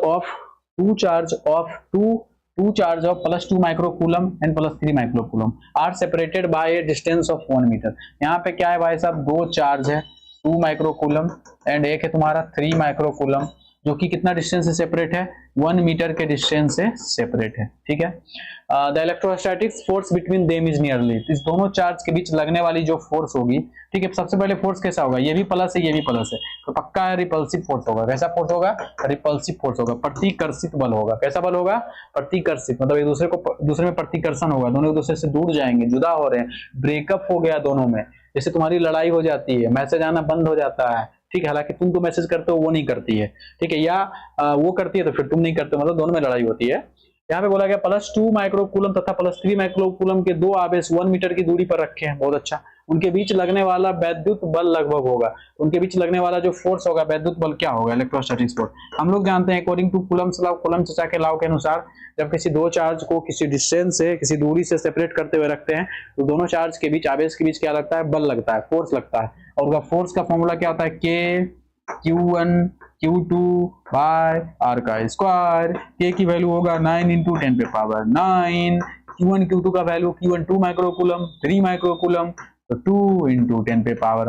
of +2 microcoulomb and +3 microcoulomb are separated by a distance of 1 meter. यहाँ पे क्या है भाई साहब? दो चार्ज है, 2 माइक्रोकूलम एंड एक है तुम्हारा 3 माइक्रोकूलम, जो कि कितना डिस्टेंस से सेपरेट है? 1 मीटर के डिस्टेंस से सेपरेट है, ठीक है। The electrostatics force between them is nearly, इस दोनों चार्ज के बीच लगने वाली जो फोर्स होगी, ठीक है, सबसे पहले फोर्स कैसा होगा? ये भी प्लस है, ये भी प्लस है, तो पक्का है रिपल्सिव फोर्स होगा। कैसा फोर्स होगा? रिपल्सिव फोर्स होगा, प्रतिकर्षित बल होगा। कैसा बल होगा? प्रतिकर्षित, मतलब एक दूसरे में प्रतिकर्षण होगा, दोनों एक दूसरे से दूर जाएंगे, जुदा हो रहे हैं, ब्रेकअप हो गया दोनों में। जैसे तुम्हारी लड़ाई हो जाती है, मैसेज आना बंद हो जाता है, ठीक है, हालांकि तुम तो मैसेज करते हो वो नहीं करती है, ठीक है, या वो करती है तो फिर तुम नहीं करते, मतलब दोनों में लड़ाई होती है। यहाँ पे बोला गया +2 माइक्रोकूलम तथा +3 माइक्रोकूलम के दो आवेश 1 मीटर की दूरी पर रखे हैं, बहुत अच्छा। उनके बीच लगने वाला वैद्युत बल लगभग होगा, उनके बीच लगने वाला जो फोर्स होगा वैद्युत बल क्या होगा? Electrostatics force. हम लोग जानते हैं according to Coulomb's law, Coulomb चाचा के लॉ के अनुसार, जब किसी दो चार्ज को किसी डिस्टेंस से, किसी दूरी से सेपरेट करते हुए रखते हैं, तो दोनों चार्ज के बीच, आवेश के बीच क्या लगता है? बल लगता है, फोर्स लगता है। और उसका फोर्स का फॉर्मूला क्या होता है? K Q1 Q2 by R का स्क्वायर। K की वैल्यू होगा 9 × 10⁹ Q1 Q2 का वैल्यू, Q1 2 माइक्रोकूलम, 3 माइक्रोकूलम, तो 2 ×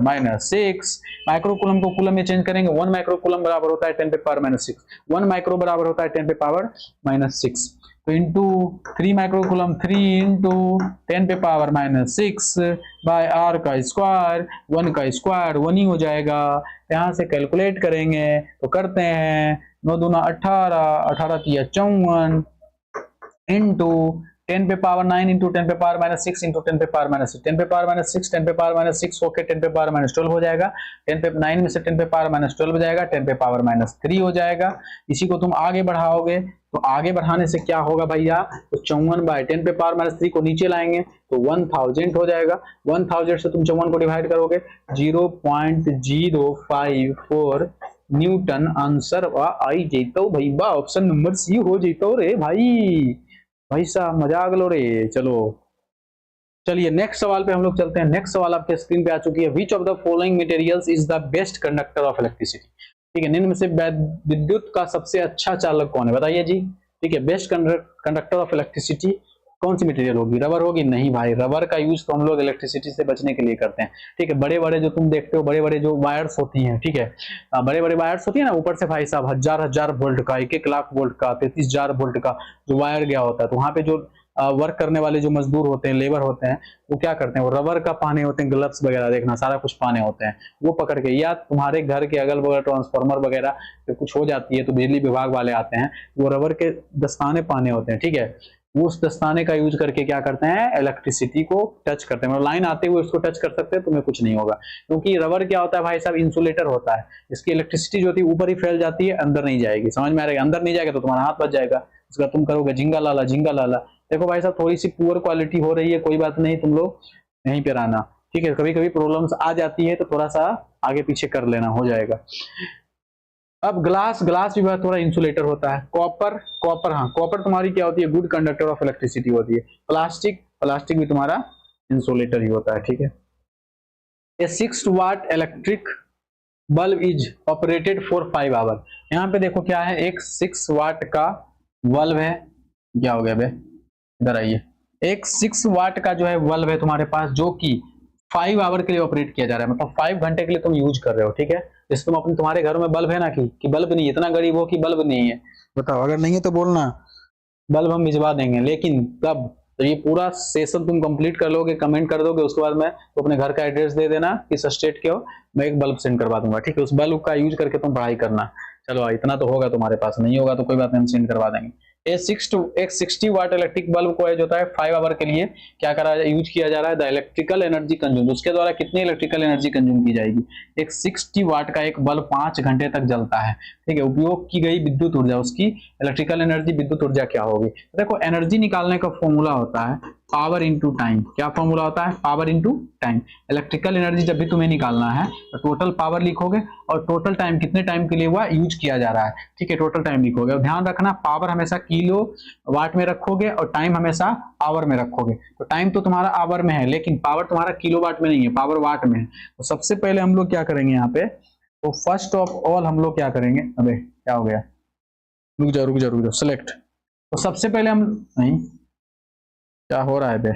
10⁻6। माइक्रोकूलम को कूलम में चेंज करेंगे, 1 माइक्रोकूलम बराबर होता है 10⁻6, 1 माइक्रो बराबर होता है 10⁻6, तो इंटू 3 माइक्रोकूलम 3 × 10⁻6 बाय R का स्क्वायर, 1 का स्क्वायर 1 ही हो जाएगा। यहाँ से कैलकुलेट करेंगे तो करते हैं, 9 दूना 18, 18 तिया 54 इंटू 10⁻9 × 10⁻6 × 10⁻6, 10⁻6 10⁻6 होके 10⁻12 हो जाएगा, 9 में से 10⁻12 हो जाएगा, 10⁻3 हो जाएगा। इसी को तुम आगे बढ़ाओगे तो आगे बढ़ाने से क्या होगा भैया? तो 54/10⁻3 को नीचे लाएंगे तो 1000 हो जाएगा। 1000 से तुम 54 को डिवाइड करोगे 0.054 न्यूटन। आंसर आई जेतो भैया, ऑप्शन नंबर सी हो जेतो रे भाई साहब, मजाक लो रे। चलो चलिए नेक्स्ट सवाल पे हम लोग चलते हैं। नेक्स्ट सवाल आपके स्क्रीन पे आ चुकी है। Which of the following materials is the best conductor of electricity? ठीक है, निम्न में से विद्युत का सबसे अच्छा चालक कौन है? बताइए जी। ठीक है, बेस्ट कंडक्टर ऑफ इलेक्ट्रिसिटी कौन सी मटेरियल होगी, रबर होगी? नहीं भाई, रबर का यूज तो हम लोग इलेक्ट्रिसिटी से बचने के लिए करते हैं, ठीक है। बड़े बड़े जो तुम देखते हो, बड़े बड़े जो वायर्स होती हैं, ठीक है, बड़े बड़े वायर्स होती है ना, ऊपर से भाई साहब हजार हजार वोल्ट का, 1-1 लाख वोल्ट का, 33,000 वोल्ट का जो वायर गया होता है, तो वहां पे जो वर्क करने वाले जो मजदूर होते हैं, लेबर होते हैं, वो क्या करते हैं, वो रबर का पहने होते हैं, ग्लव्स वगैरह, देखना सारा कुछ पहने होते हैं, वो पकड़ के, या तुम्हारे घर के अगल बगल ट्रांसफार्मर वगैरह जो कुछ हो जाती है तो बिजली विभाग वाले आते हैं, वो रबर के दस्ताने पहने होते हैं, ठीक है। वो उस दस्ताने का यूज करके क्या करते हैं, इलेक्ट्रिसिटी को टच करते हैं, मतलब लाइन आते हुए उसको टच कर सकते हैं, तुम्हें कुछ नहीं होगा, क्योंकि रबर क्या होता है भाई साहब, इंसुलेटर होता है, इसकी इलेक्ट्रिसिटी जो होती है ऊपर ही फैल जाती है, अंदर नहीं जाएगी। समझ में आ रहा है? अंदर नहीं जाएगा तो तुम्हारा हाथ बच जाएगा, उसका तुम करोगे झिंगा लाला झिंगा लाला। देखो भाई साहब, थोड़ी सी पुअर क्वालिटी हो रही है, कोई बात नहीं, तुम लोग यहीं पे रहना, ठीक है। कभी कभी प्रॉब्लम्स आ जाती है तो थोड़ा सा आगे पीछे कर लेना, हो जाएगा। अब ग्लास भी थोड़ा इंसुलेटर होता है। कॉपर हाँ, कॉपर तुम्हारी क्या होती है, गुड कंडक्टर ऑफ इलेक्ट्रिसिटी होती है। प्लास्टिक भी तुम्हारा इंसुलेटर ही होता है, ठीक है। A 6 watt electric bulb is operated for 5 hour. यहाँ पे देखो क्या है, एक 6 वाट का बल्ब है, क्या हो गया बे, इधर आइए। एक 6 वाट का जो है बल्ब है तुम्हारे पास, जो कि 5 आवर के लिए ऑपरेट किया जा रहा है, मतलब 5 घंटे के लिए तुम यूज कर रहे हो, ठीक है। जैसे तुम अपने, तुम्हारे घर में बल्ब है ना, कि बल्ब नहीं, इतना गरीब हो कि बल्ब नहीं है, बताओ, अगर नहीं है तो बोलना, बल्ब हम भिजवा देंगे, लेकिन कब, तो ये पूरा सेशन तुम कंप्लीट कर लोगे, कमेंट कर दोगे, उसके बाद मैं तो अपने घर का एड्रेस दे देना किस स्टेट के हो, मैं एक बल्ब सेंड करवा दूंगा, ठीक है। उस बल्ब का यूज करके तुम पढ़ाई करना। चलो इतना तो होगा तुम्हारे पास, नहीं होगा तो कोई बात नहीं, हम सेंड करवा देंगे। एक 60 वाट इलेक्ट्रिक बल्ब को जो होता है 5 आवर के लिए क्या करा यूज किया जा रहा है, द इलेक्ट्रिकल एनर्जी कंज्यूम, उसके द्वारा कितनी इलेक्ट्रिकल एनर्जी कंज्यूम की जाएगी। एक 60 वाट का एक बल्ब 5 घंटे तक जलता है, ठीक है। उपयोग की गई विद्युत ऊर्जा, उसकी इलेक्ट्रिकल एनर्जी, विद्युत ऊर्जा क्या होगी। तो देखो, एनर्जी निकालने का फॉर्मूला होता है पावर इंटू टाइम। क्या फॉर्मूला होता है, power into time. Electrical energy जब भी तुम्हें निकालना है तो टोटल पावर लिखोगे और टोटल टाइम, कितने टाइम के लिए हुआ यूज किया जा रहा है, ठीक है, टोटल टाइम लिखोगे। और ध्यान रखना, पावर हमेशा किलो वाट में रखोगे और टाइम हमेशा आवर में रखोगे। तो टाइम तो तुम्हारा आवर में है, लेकिन पावर तुम्हारा किलो वाट में नहीं है, पावर वाट में है। तो सबसे पहले हम लोग क्या करेंगे यहाँ पे, तो फर्स्ट ऑफ ऑल हम लोग क्या करेंगे, अबे क्या हो गया, रुक जाओ सेलेक्ट। तो सबसे पहले हम, नहीं क्या हो रहा है बे,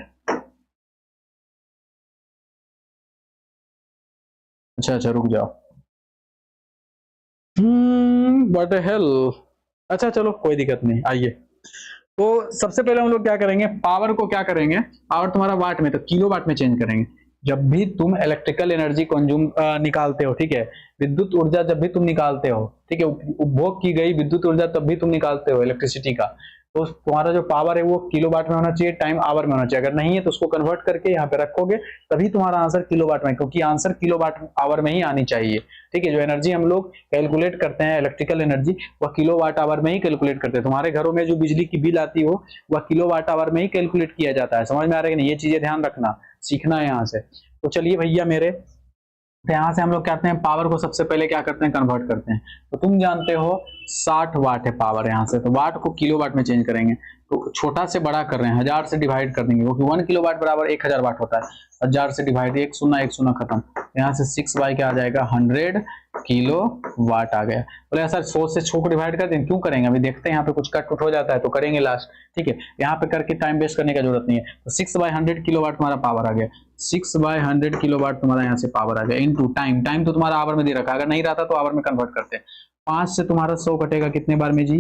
अच्छा रुक जाओ, व्हाट द हेल। अच्छा चलो कोई दिक्कत नहीं, आइए। तो सबसे पहले हम लोग क्या करेंगे, पावर को क्या करेंगे, पावर तुम्हारा वाट में, तो किलो वाट में चेंज करेंगे। जब भी तुम इलेक्ट्रिकल एनर्जी कंज्यूम निकालते हो, ठीक है, विद्युत ऊर्जा जब भी तुम निकालते हो, ठीक है, उपभोग की गई विद्युत ऊर्जा तब भी तुम निकालते हो इलेक्ट्रिसिटी का, तो तुम्हारा जो पावर है वो किलोवाट में होना चाहिए, टाइम आवर में होना चाहिए। अगर नहीं है तो उसको कन्वर्ट करके यहाँ पे रखोगे, तभी तुम्हारा आंसर किलोवाट में, क्योंकि आंसर किलोवाट आवर में ही आनी चाहिए, ठीक है। जो एनर्जी हम लोग कैलकुलेट करते हैं इलेक्ट्रिकल एनर्जी, वह किलोवाट आवर में ही कैलकुलेट करते हैं। तुम्हारे घरों में जो बिजली की बिल आती हो वह किलोवाट आवर में ही कैलकुलेट किया जाता है। समझ में आ रहा है कि नहीं, ये चीजें ध्यान रखना, सीखना है यहाँ से। तो चलिए भैया मेरे, तो यहाँ से हम लोग कहते हैं पावर को सबसे पहले क्या करते हैं, कन्वर्ट करते हैं। तो तुम जानते हो 60 वाट है पावर यहाँ से, तो वाट को किलो वाट में चेंज करेंगे, तो छोटा से बड़ा कर रहे हैं, 1000 से डिवाइड कर देंगे, क्योंकि 1 किलो वाट बराबर 1000 वाट होता है। 1000 से डिवाइड, एक शून्य खत्म, यहाँ से 6 बाई क्या आ जाएगा, 100 किलो वाट आ गया। बोले सर 100 से 6 को डिवाइड कर दें, क्यों करेंगे, अभी देखते हैं यहाँ पे कुछ कट उठ हो जाता है तो करेंगे लास्ट, ठीक है। यहाँ पे करके टाइम वेस्ट करने का जरूरत नहीं है। तो 6/100 किलो वाट तुम्हारा पावर आ गया, 6/100 किलो वाट तुम्हारा यहाँ से पावर आ गया, इनटू टाइम। टाइम तो तुम्हारा आवर में दे रखा है, अगर नहीं रहता तो आवर में कन्वर्ट करते हैं। 5 से तुम्हारा 100 कटेगा कितने बार में जी,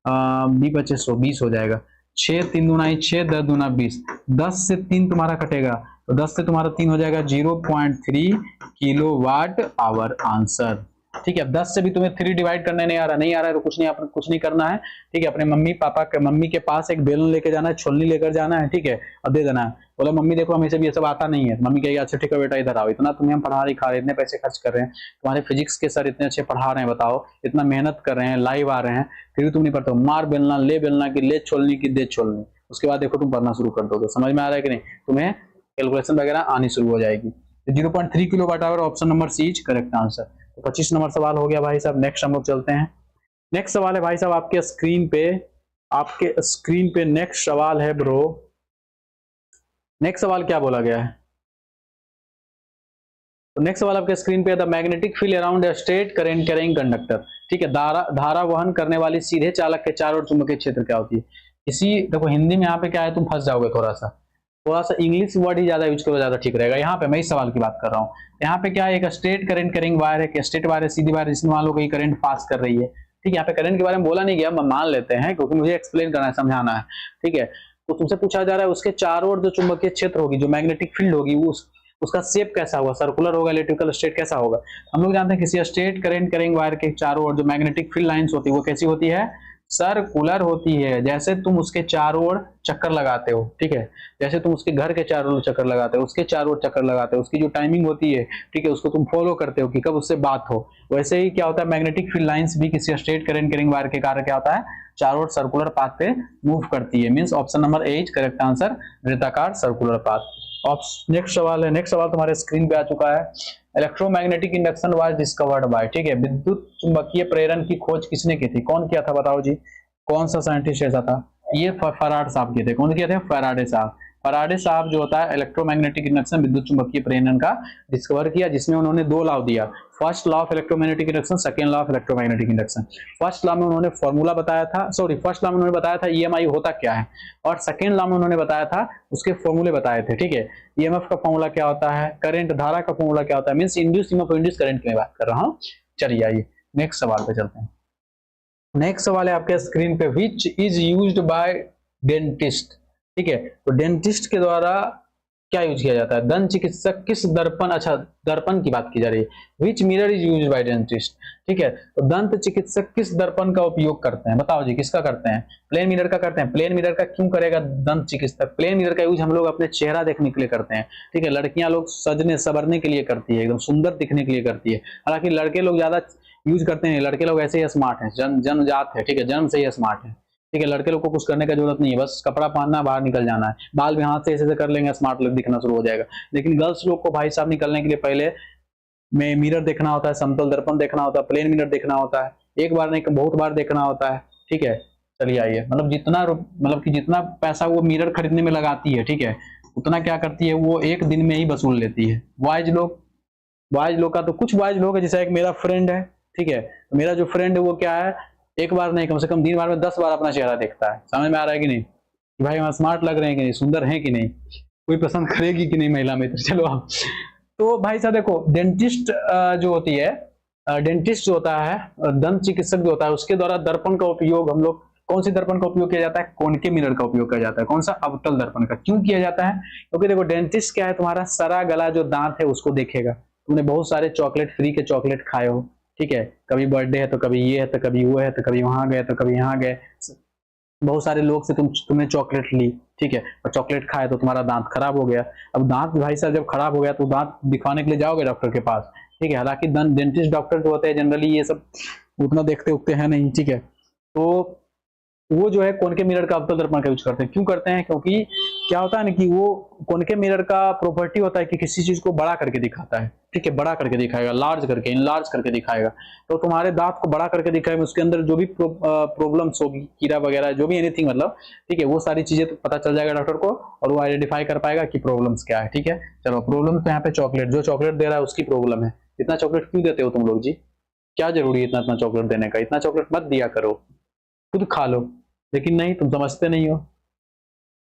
20 हो जाएगा। 6 3 दूना 6, 10 दूना 20, 10 से 3 तुम्हारा कटेगा, तो 10 से तुम्हारा 3 हो जाएगा, 0.3 किलो वाट आवर आंसर, ठीक है। 10 से भी तुम्हें 3 डिवाइड करने नहीं आ रहा है तो कुछ नहीं करना है, ठीक है। अपने मम्मी के पास एक बेलन लेके जाना है, छोलनी लेकर जाना है, ठीक है, और दे देना है। बोला मम्मी देखो हमें से भी ये सब आता नहीं है, मम्मी कहेगी अच्छा ठीक है बेटा इधर आओ, इतना तुम्हें हम पढ़ा लिखा रहे हैं, इतने पैसे खर्च कर रहे हैं, तुम्हारे फिजिक्स के सर इतने अच्छे पढ़ा रहे हैं, बताओ इतना मेहनत कर रहे हैं, लाइव आ रहे हैं, फिर भी तुम नहीं पढ़ते हो। मार बेलना, ले बेलना की ले छोलनी की दे छोलनी, उसके बाद देखो तुम पढ़ना शुरू कर दोगे। समझ में आ रहा है कि नहीं, तुम्हें कैलकुलेशन वगैरह आनी शुरू हो जाएगी। 0.3 kilo watt hour, option number c is correct answer. तो 25 नंबर सवाल हो गया भाई साहब। नेक्स्ट हम लोग चलते हैं। नेक्स्ट सवाल है भाई साहब आपके स्क्रीन पे नेक्स्ट सवाल है ब्रो। नेक्स्ट सवाल क्या बोला गया है, तो नेक्स्ट सवाल आपके स्क्रीन पे, the magnetic field around straight current carrying conductor, ठीक है, धारा वहन करने वाली सीधे चालक के चारों ओर चुंबकीय क्षेत्र क्या होती है। इसी देखो हिंदी में यहाँ पे क्या है, तुम फंस जाओगे थोड़ा सा इंग्लिश वर्ड ही ज्यादा यूज करो, ज्यादा ठीक रहेगा। यहाँ पे मैं इस सवाल की बात कर रहा हूँ। यहाँ पे क्या है, एक स्ट्रेट करंट कैरिंग वायर है, स्ट्रेट वायर है, सीधी वायर, जिसमें मान लो कोई करंट पास कर रही है। ठीक है, यहाँ पे करंट के बारे में बोला नहीं गया, मान लेते हैं क्योंकि मुझे एक्सप्लेन करना है, समझाना है। ठीक है, तो तुमसे पूछा जा रहा है उसके चारों ओर जो चुंबकीय क्षेत्र होगी, जो मैग्नेटिक फील्ड होगी, वो उसका शेप कैसा होगा, सर्कुलर होगा, इलेक्ट्रिकल स्ट्रेट कैसा होगा। हम लोग जानते हैं किसी स्ट्रेट करंट कैरिंग वायर के चारों ओर जो मैग्नेटिक फील्ड लाइंस होती है वो कैसी होती है, सर्कुलर होती है। जैसे तुम उसके चारों ओर चक्कर लगाते हो, ठीक है, जैसे तुम उसके घर के चारों ओर चक्कर लगाते हो, उसके चारों ओर चक्कर लगाते हो, उसकी जो टाइमिंग होती है, ठीक है, उसको तुम फॉलो करते हो कि कब उससे बात हो। वैसे ही क्या होता है, मैग्नेटिक फील्ड लाइंस भी किसी स्ट्रेट करंट कैरिंग वायर के कारण क्या होता है, चारों ओर सर्कुलर पाथ पे मूव करती है। Means option number A is correct answer, वृत्ताकार सर्कुलर पाथ। नेक्स्ट सवाल है, नेक्स्ट सवाल तुम्हारे स्क्रीन पे आ चुका है। Electromagnetic induction was discovered by, ठीक है, विद्युत चुंबकीय प्रेरण की खोज किसने की थी, कौन किया था बताओ जी, कौन सा साइंटिस्ट ऐसा था। ये फराड साहब किए थे। कौन किए थे, फैराडे साहब। फैराडे साहब जो होता है इलेक्ट्रोमैग्नेटिक इंडक्शन, विद्युत चुंबकीय प्रेरण का डिस्कवर किया, जिसमें उन्होंने दो लॉ दिया, first law of electromagnetic induction, second law of electromagnetic induction. First law में उन्होंने फॉर्मूला बताया था, सॉरी फर्स्ट लॉ में उन्होंने बताया था ईएमआई होता क्या है, और सेकंड लॉ में उन्होंने बताया था उसके फॉर्मूले बताए थे। ठीक है, ईएमएफ का फॉर्मूला क्या होता है, करंट धारा का फॉर्मूला क्या होता है, means induce EMF induce current की मैं बात कर रहा हूं। चलिए आइए नेक्स्ट सवाल पे चलते हैं। नेक्स्ट सवाल है आपके स्क्रीन पे, which is used by dentist. ठीक है, तो डेंटिस्ट के द्वारा क्या यूज किया जाता है, दंत चिकित्सक किस दर्पण, अच्छा दर्पण की बात की जा रही है, विच mirror is used by dentist. ठीक है, तो दंत चिकित्सक किस दर्पण का उपयोग करते हैं, बताओ जी किसका करते हैं, प्लेन मिरर का करते हैं। प्लेन मिरर का क्यों करेगा दंत चिकित्सक, प्लेन मिरर का यूज हम लोग अपने चेहरा देखने के लिए करते हैं। ठीक है, लड़कियां लोग सजने संवरने के लिए करती है, एकदम सुंदर दिखने के लिए करती है। हालांकि लड़के लोग ज्यादा यूज करते हैं, लड़के लोग ऐसे ही स्मार्ट हैं, जन्मजात है, ठीक है, जन्म से ही स्मार्ट है। ठीक है, लड़के लोग को कुछ करने का जरूरत नहीं है, बस कपड़ा पहनना, बाहर निकल जाना है, बाल भी हाथ से ऐसे कर लेंगे, स्मार्ट लुक दिखना शुरू हो जाएगा। लेकिन गर्ल्स लोग को भाई साहब निकलने के लिए पहले में मिरर देखना होता है, समतल दर्पण देखना होता है, प्लेन मिरर देखना होता है, एक बार नहीं बहुत बार देखना होता है। ठीक है, चलिए आइए, मतलब कि जितना पैसा वो मिरर खरीदने में लगाती है, ठीक है, उतना क्या करती है वो एक दिन में ही वसूल लेती है। बॉयज लोग का तो कुछ बॉयज लोग है, जैसे एक मेरा फ्रेंड है, ठीक है, तो मेरा जो फ्रेंड है वो क्या है, एक बार नहीं कम से कम दिन भर में 10 बार अपना चेहरा देखता है। समझ में आ रहा है कि नहीं, कि भाई हम स्मार्ट लग रहे हैं कि नहीं, सुंदर हैं कि नहीं, कोई पसंद करेगी कि नहीं महिला मित्र। चलो आप, तो भाई साहब देखो, डेंटिस्ट जो होती है, डेंटिस्ट जो होता है, दंत चिकित्सक जो होता है, उसके द्वारा दर्पण का उपयोग हम लोग, कौन सी दर्पण का उपयोग किया जाता है, कोनिके मिरर का उपयोग किया जाता है। कौन सा, अवतल दर्पण का। क्यों किया जाता है, क्योंकि देखो डेंटिस्ट क्या है, तुम्हारा सरा गला जो दांत है उसको देखेगा। तुमने बहुत सारे चॉकलेट, फ्री के चॉकलेट खाए हो, ठीक है, कभी बर्थडे है तो कभी ये है तो कभी वो है तो कभी वहां गए तो कभी यहाँ गए, बहुत सारे लोग से तुमने चॉकलेट ली, ठीक है, और चॉकलेट खाए तो तुम्हारा दांत खराब हो गया। अब दांत भाई साहब जब खराब हो गया तो दांत दिखवाने के लिए जाओगे डॉक्टर के पास, ठीक है, हालांकि डेंटिस्ट डॉक्टर जो होते हैं जनरली ये सब उतना देखते उगते हैं नहीं, ठीक है, तो वो जो है कोनिके मिरर का अवतल दर्पण का यूज करते हैं। क्यों करते हैं, क्योंकि क्या होता है ना कि वो कोनिके मिरर का प्रॉपर्टी होता है कि किसी चीज को बड़ा करके दिखाता है, ठीक है, बड़ा करके दिखाएगा, लार्ज करके, इनलार्ज करके दिखाएगा। तो तुम्हारे दांत को बड़ा करके दिखाएगा, उसके अंदर जो भी प्रॉब्लम्स होगी, कीड़ा वगैरह जो भी एनीथिंग, मतलब ठीक है, वो सारी चीजें तो पता चल जाएगा डॉक्टर को, और वो आइडेंटिफाई कर पाएगा कि प्रॉब्लम्स क्या है। ठीक है, चलो प्रॉब्लम तो यहाँ पे चॉकलेट, जो चॉकलेट दे रहा है उसकी प्रॉब्लम है। इतना चॉकलेट क्यों देते हो तुम लोग जी, क्या जरूरी है इतना चॉकलेट देने का, इतना चॉकलेट मत दिया करो, खुद खा लो। लेकिन नहीं, तुम समझते नहीं हो।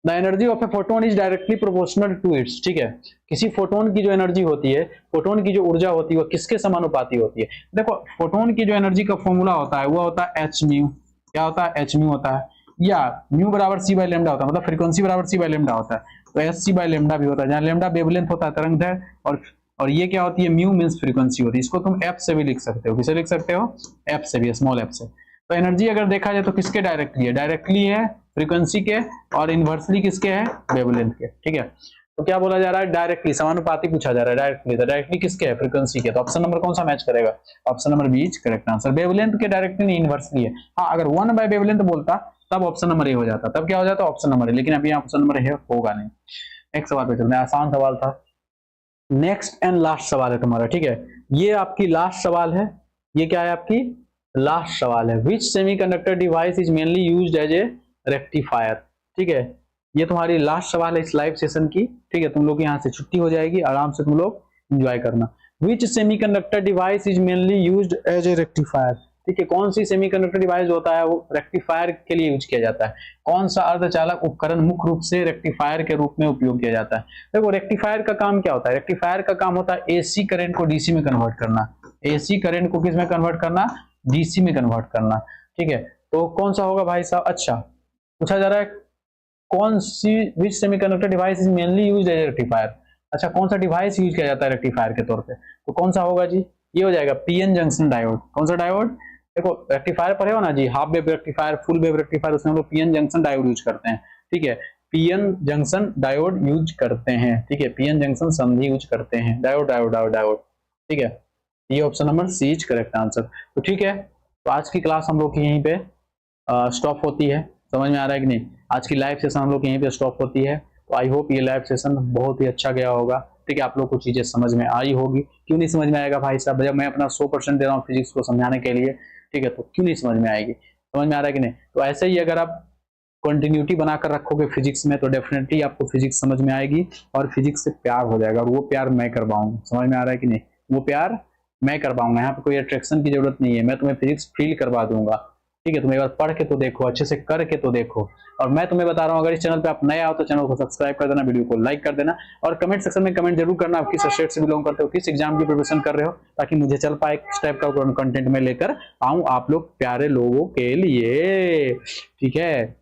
The energy of a photon is directly proportional to its, ठीक है, किसी फोटोन की जो एनर्जी होती है, फोटोन की जो ऊर्जा होती है वो किसके समानुपाती होती है। देखो फोटोन की जो एनर्जी का फॉर्मूला होता है वो होता है एच म्यू, क्या होता है, एच म्यू होता है, या म्यू बराबर सी बाई लेमडा होता है, मतलब फ्रीक्वेंसी बराबर सी बाई लेमडा होता है, तो एच सी बाई लेमडा भी होता है, जहाँ लेमडा वेवलेंथ होता है, तरंग दैर्घ्य, और ये क्या होती है, म्यू मींस फ्रीक्वेंसी होती है। इसको तुम एफ से भी लिख सकते हो, किसे लिख सकते हो, एफ से भी, स्मॉल एफ से। तो एनर्जी अगर देखा जाए तो किसके डायरेक्टली है, डायरेक्टली है फ्रीक्वेंसी के, और इनवर्सली किसके है, वेवलेंथ के। ठीक है, तो क्या बोला जा रहा है, डायरेक्टली, समानुपाती पूछा जा रहा है, डायरेक्टली, तो डायरेक्टली किसके है, फ्रीक्वेंसी के। तो ऑप्शन नंबर कौन सा मैच करेगा, option number b is correct answer. Wavelength के डायरेक्टली नहीं, इनवर्सली है। हाँ, अगर 1 बाय वेवलेंथ बोलता तब ऑप्शन नंबर ए हो जाता, तब क्या हो जाता, ऑप्शन नंबर ए, लेकिन अभी ऑप्शन नंबर ए होगा नहीं। नेक्स्ट सवाल पे चलते हैं, आसान सवाल था। नेक्स्ट एंड लास्ट सवाल है तुम्हारा, ठीक है, ये आपकी लास्ट सवाल है, ये क्या है आपकी लास्ट सवाल है। Which semiconductor device is mainly used as a rectifier, ठीक है, ये तुम्हारी लास्ट सवाल है इस लाइव सेशन की। ठीक है, तुम लोग यहाँ से छुट्टी हो जाएगी, आराम से तुम लोग एंजॉय करना। Which semiconductor device is mainly used as a rectifier, ठीक है। कौन सी सेमीकंडक्टर डिवाइस होता है वो रेक्टिफायर के लिए यूज किया जाता है। कौन सा अर्धचालक उपकरण मुख्य रूप से रेक्टिफायर के रूप में उपयोग किया जाता है। देखो रेक्टिफायर का काम क्या होता है, रेक्टिफायर का काम होता है एसी करंट को डीसी में कन्वर्ट करना, एसी करंट को किस में कन्वर्ट करना, डीसी में कन्वर्ट करना, ठीक है। तो कौन सा होगा भाई साहब, अच्छा पूछा जा रहा है कौन सी which semiconductor device is mainly used as rectifier. अच्छा कौन सा डिवाइस यूज किया जाता है रेक्टिफायर के तौर पे, तो कौन सा होगा जी, ये हो जाएगा पीएन जंक्शन डायोड। कौन सा डायोड, देखो रेक्टिफायर पढ़े हो ना जी, half wave rectifier, full wave rectifier, उसमें हम लोग पीएन जंक्शन डायोड यूज करते हैं, ठीक है। पीएन जंक्शन डायोड यूज करते हैं, ठीक है, पीएन जंक्शन संधि यूज करते हैं, डायोड डायोड डायोड डायोड, ठीक है। ये option number c is correct answer. तो ठीक है, तो आज की क्लास हम लोग की यहीं पे स्टॉप होती है। समझ में आ रहा है कि नहीं, आज की लाइव सेशन हम लोग यहीं पे स्टॉप होती है। तो आई होप ये लाइव सेशन बहुत ही अच्छा गया होगा, ठीक है। आप लोग को चीजें समझ में आई होगी, क्यों नहीं समझ में आएगा भाई साहब, जब मैं अपना 100% दे रहा हूँ फिजिक्स को समझाने के लिए, ठीक है, तो क्यों नहीं समझ में आएगी। समझ में आ रहा है कि नहीं, तो ऐसे ही अगर आप कंटिन्यूटी बनाकर रखोगे फिजिक्स में तो डेफिनेटली आपको फिजिक्स समझ में आएगी और फिजिक्स से प्यार हो जाएगा, और वो प्यार मैं करवाऊंगा। समझ में आ रहा है कि नहीं, वो प्यार मैं करवाऊंगा, यहाँ पे कोई अट्रैक्शन की जरूरत नहीं है, मैं तुम्हें फिजिक्स फील करवा दूंगा, ठीक है। तुम एक बार पढ़ के तो देखो, अच्छे से करके तो देखो। और मैं तुम्हें बता रहा हूँ, अगर इस चैनल पे आप नए आओ तो चैनल को सब्सक्राइब कर देना, वीडियो को लाइक कर देना, और कमेंट सेक्शन में कमेंट जरूर करना आप किस स्टेट से बिलोंग करते हो, किस एग्जाम की प्रिपरेशन कर रहे हो, ताकि मुझे चल पाए किस टाइप का कंटेंट में लेकर आऊं आप लोग प्यारे लोगों के लिए, ठीक है।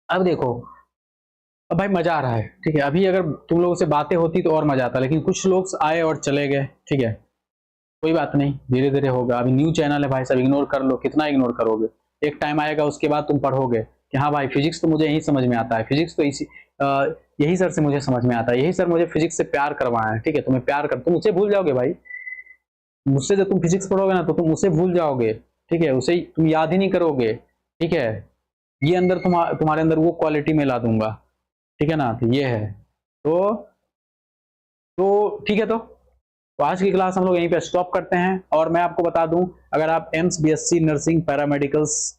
अब देखो, अब भाई मजा आ रहा है, ठीक है। अभी अगर तुम लोगों से बातें होती तो और मजा आता, लेकिन कुछ लोग आए और चले गए, ठीक है, कोई बात नहीं, धीरे धीरे होगा। अभी न्यू चैनल है भाई साहब, इग्नोर कर लो, कितना इग्नोर करोगे। एक टाइम आएगा उसके बाद तुम पढ़ोगे कि हाँ भाई फिजिक्स तो मुझे यही समझ में आता है, फिजिक्स तो इसी यही सर से मुझे समझ में आता है, यही सर मुझे फिजिक्स से प्यार करवाया है, ठीक है। तुम्हें प्यार कर, तुम उसे भूल जाओगे भाई, मुझसे जब तुम फिजिक्स पढ़ोगे ना तो तुम उसे भूल जाओगे, ठीक है, उसे तुम याद ही नहीं करोगे, ठीक है। ये अंदर तुम्हारे अंदर वो क्वालिटी में ला दूंगा, ठीक है ना, तो ये है। तो ठीक है, तो आज की क्लास हम लोग यहीं पे स्टॉप करते हैं। और मैं आपको बता दूं, अगर आप एम्स बीएससी नर्सिंग पैरामेडिकल्स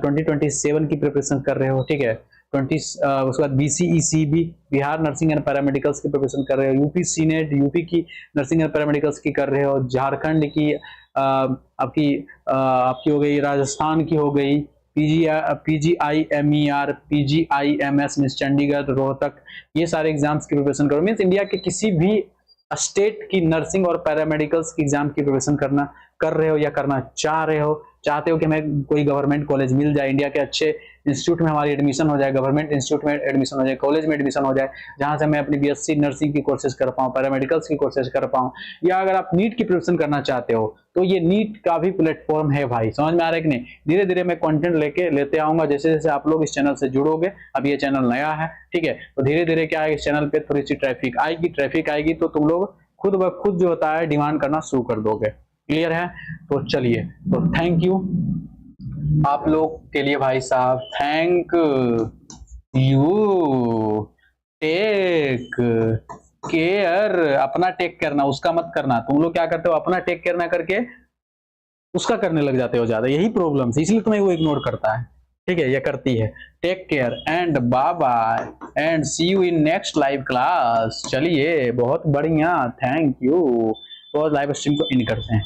2027 की प्रिपरेशन कर रहे हो, ठीक है, 20 उसके बाद बीसीईसीबी बिहार नर्सिंग एंड पैरामेडिकल्स की प्रिपरेशन कर रहे हो, यूपी सीनेट यूपी की नर्सिंग एंड पैरामेडिकल्स की कर रहे हो, झारखंड की आपकी हो गई, राजस्थान की हो गई, PGIMER, PGIMS means Chandigarh, Rohtak, ये सारे एग्जाम्स की प्रिपरेशन करो। मींस इंडिया के किसी भी स्टेट की नर्सिंग और पैरामेडिकल्स की एग्जाम की प्रिपरेशन कर रहे हो या करना चाहते हो कि हमें कोई गवर्नमेंट कॉलेज मिल जाए, इंडिया के अच्छे इंस्टीट्यूट में हमारी एडमिशन हो जाए, गवर्नमेंट इंस्टीट्यूट में एडमिशन हो जाए, कॉलेज में एडमिशन हो जाए, जहां से मैं अपनी बीएससी नर्सिंग की कोर्सेज कर पाऊँ, पैरामेडिकल्स की कोर्सेज कर पाऊँ, या अगर आप नीट की प्रिपरेशन करना चाहते हो तो ये नीट का भी प्लेटफॉर्म है भाई। समझ में आ रहा है कि नहीं, धीरे धीरे मैं कंटेंट लेते आऊंगा जैसे जैसे आप लोग इस चैनल से जुड़ोगे। अब ये चैनल नया है, ठीक है, तो धीरे धीरे क्या है, इस चैनल पे थोड़ी सी ट्रैफिक आएगी तो तुम लोग खुद ब खुद जो होता है डिमांड करना शुरू कर दोगे। क्लियर है, तो चलिए, तो थैंक यू आप लोग के लिए भाई साहब, थैंक यू, टेक केयर, अपना टेक करना, उसका मत करना। तुम लोग क्या करते हो, अपना टेक केयर ना करके उसका करने लग जाते हो ज्यादा, यही प्रॉब्लम है, इसलिए तुम्हें वो इग्नोर करता है, ठीक है, ये करती है। Take care and bye bye and see you in next live class. चलिए बहुत बढ़िया, थैंक यू। तो लाइव स्ट्रीम को इन करते हैं।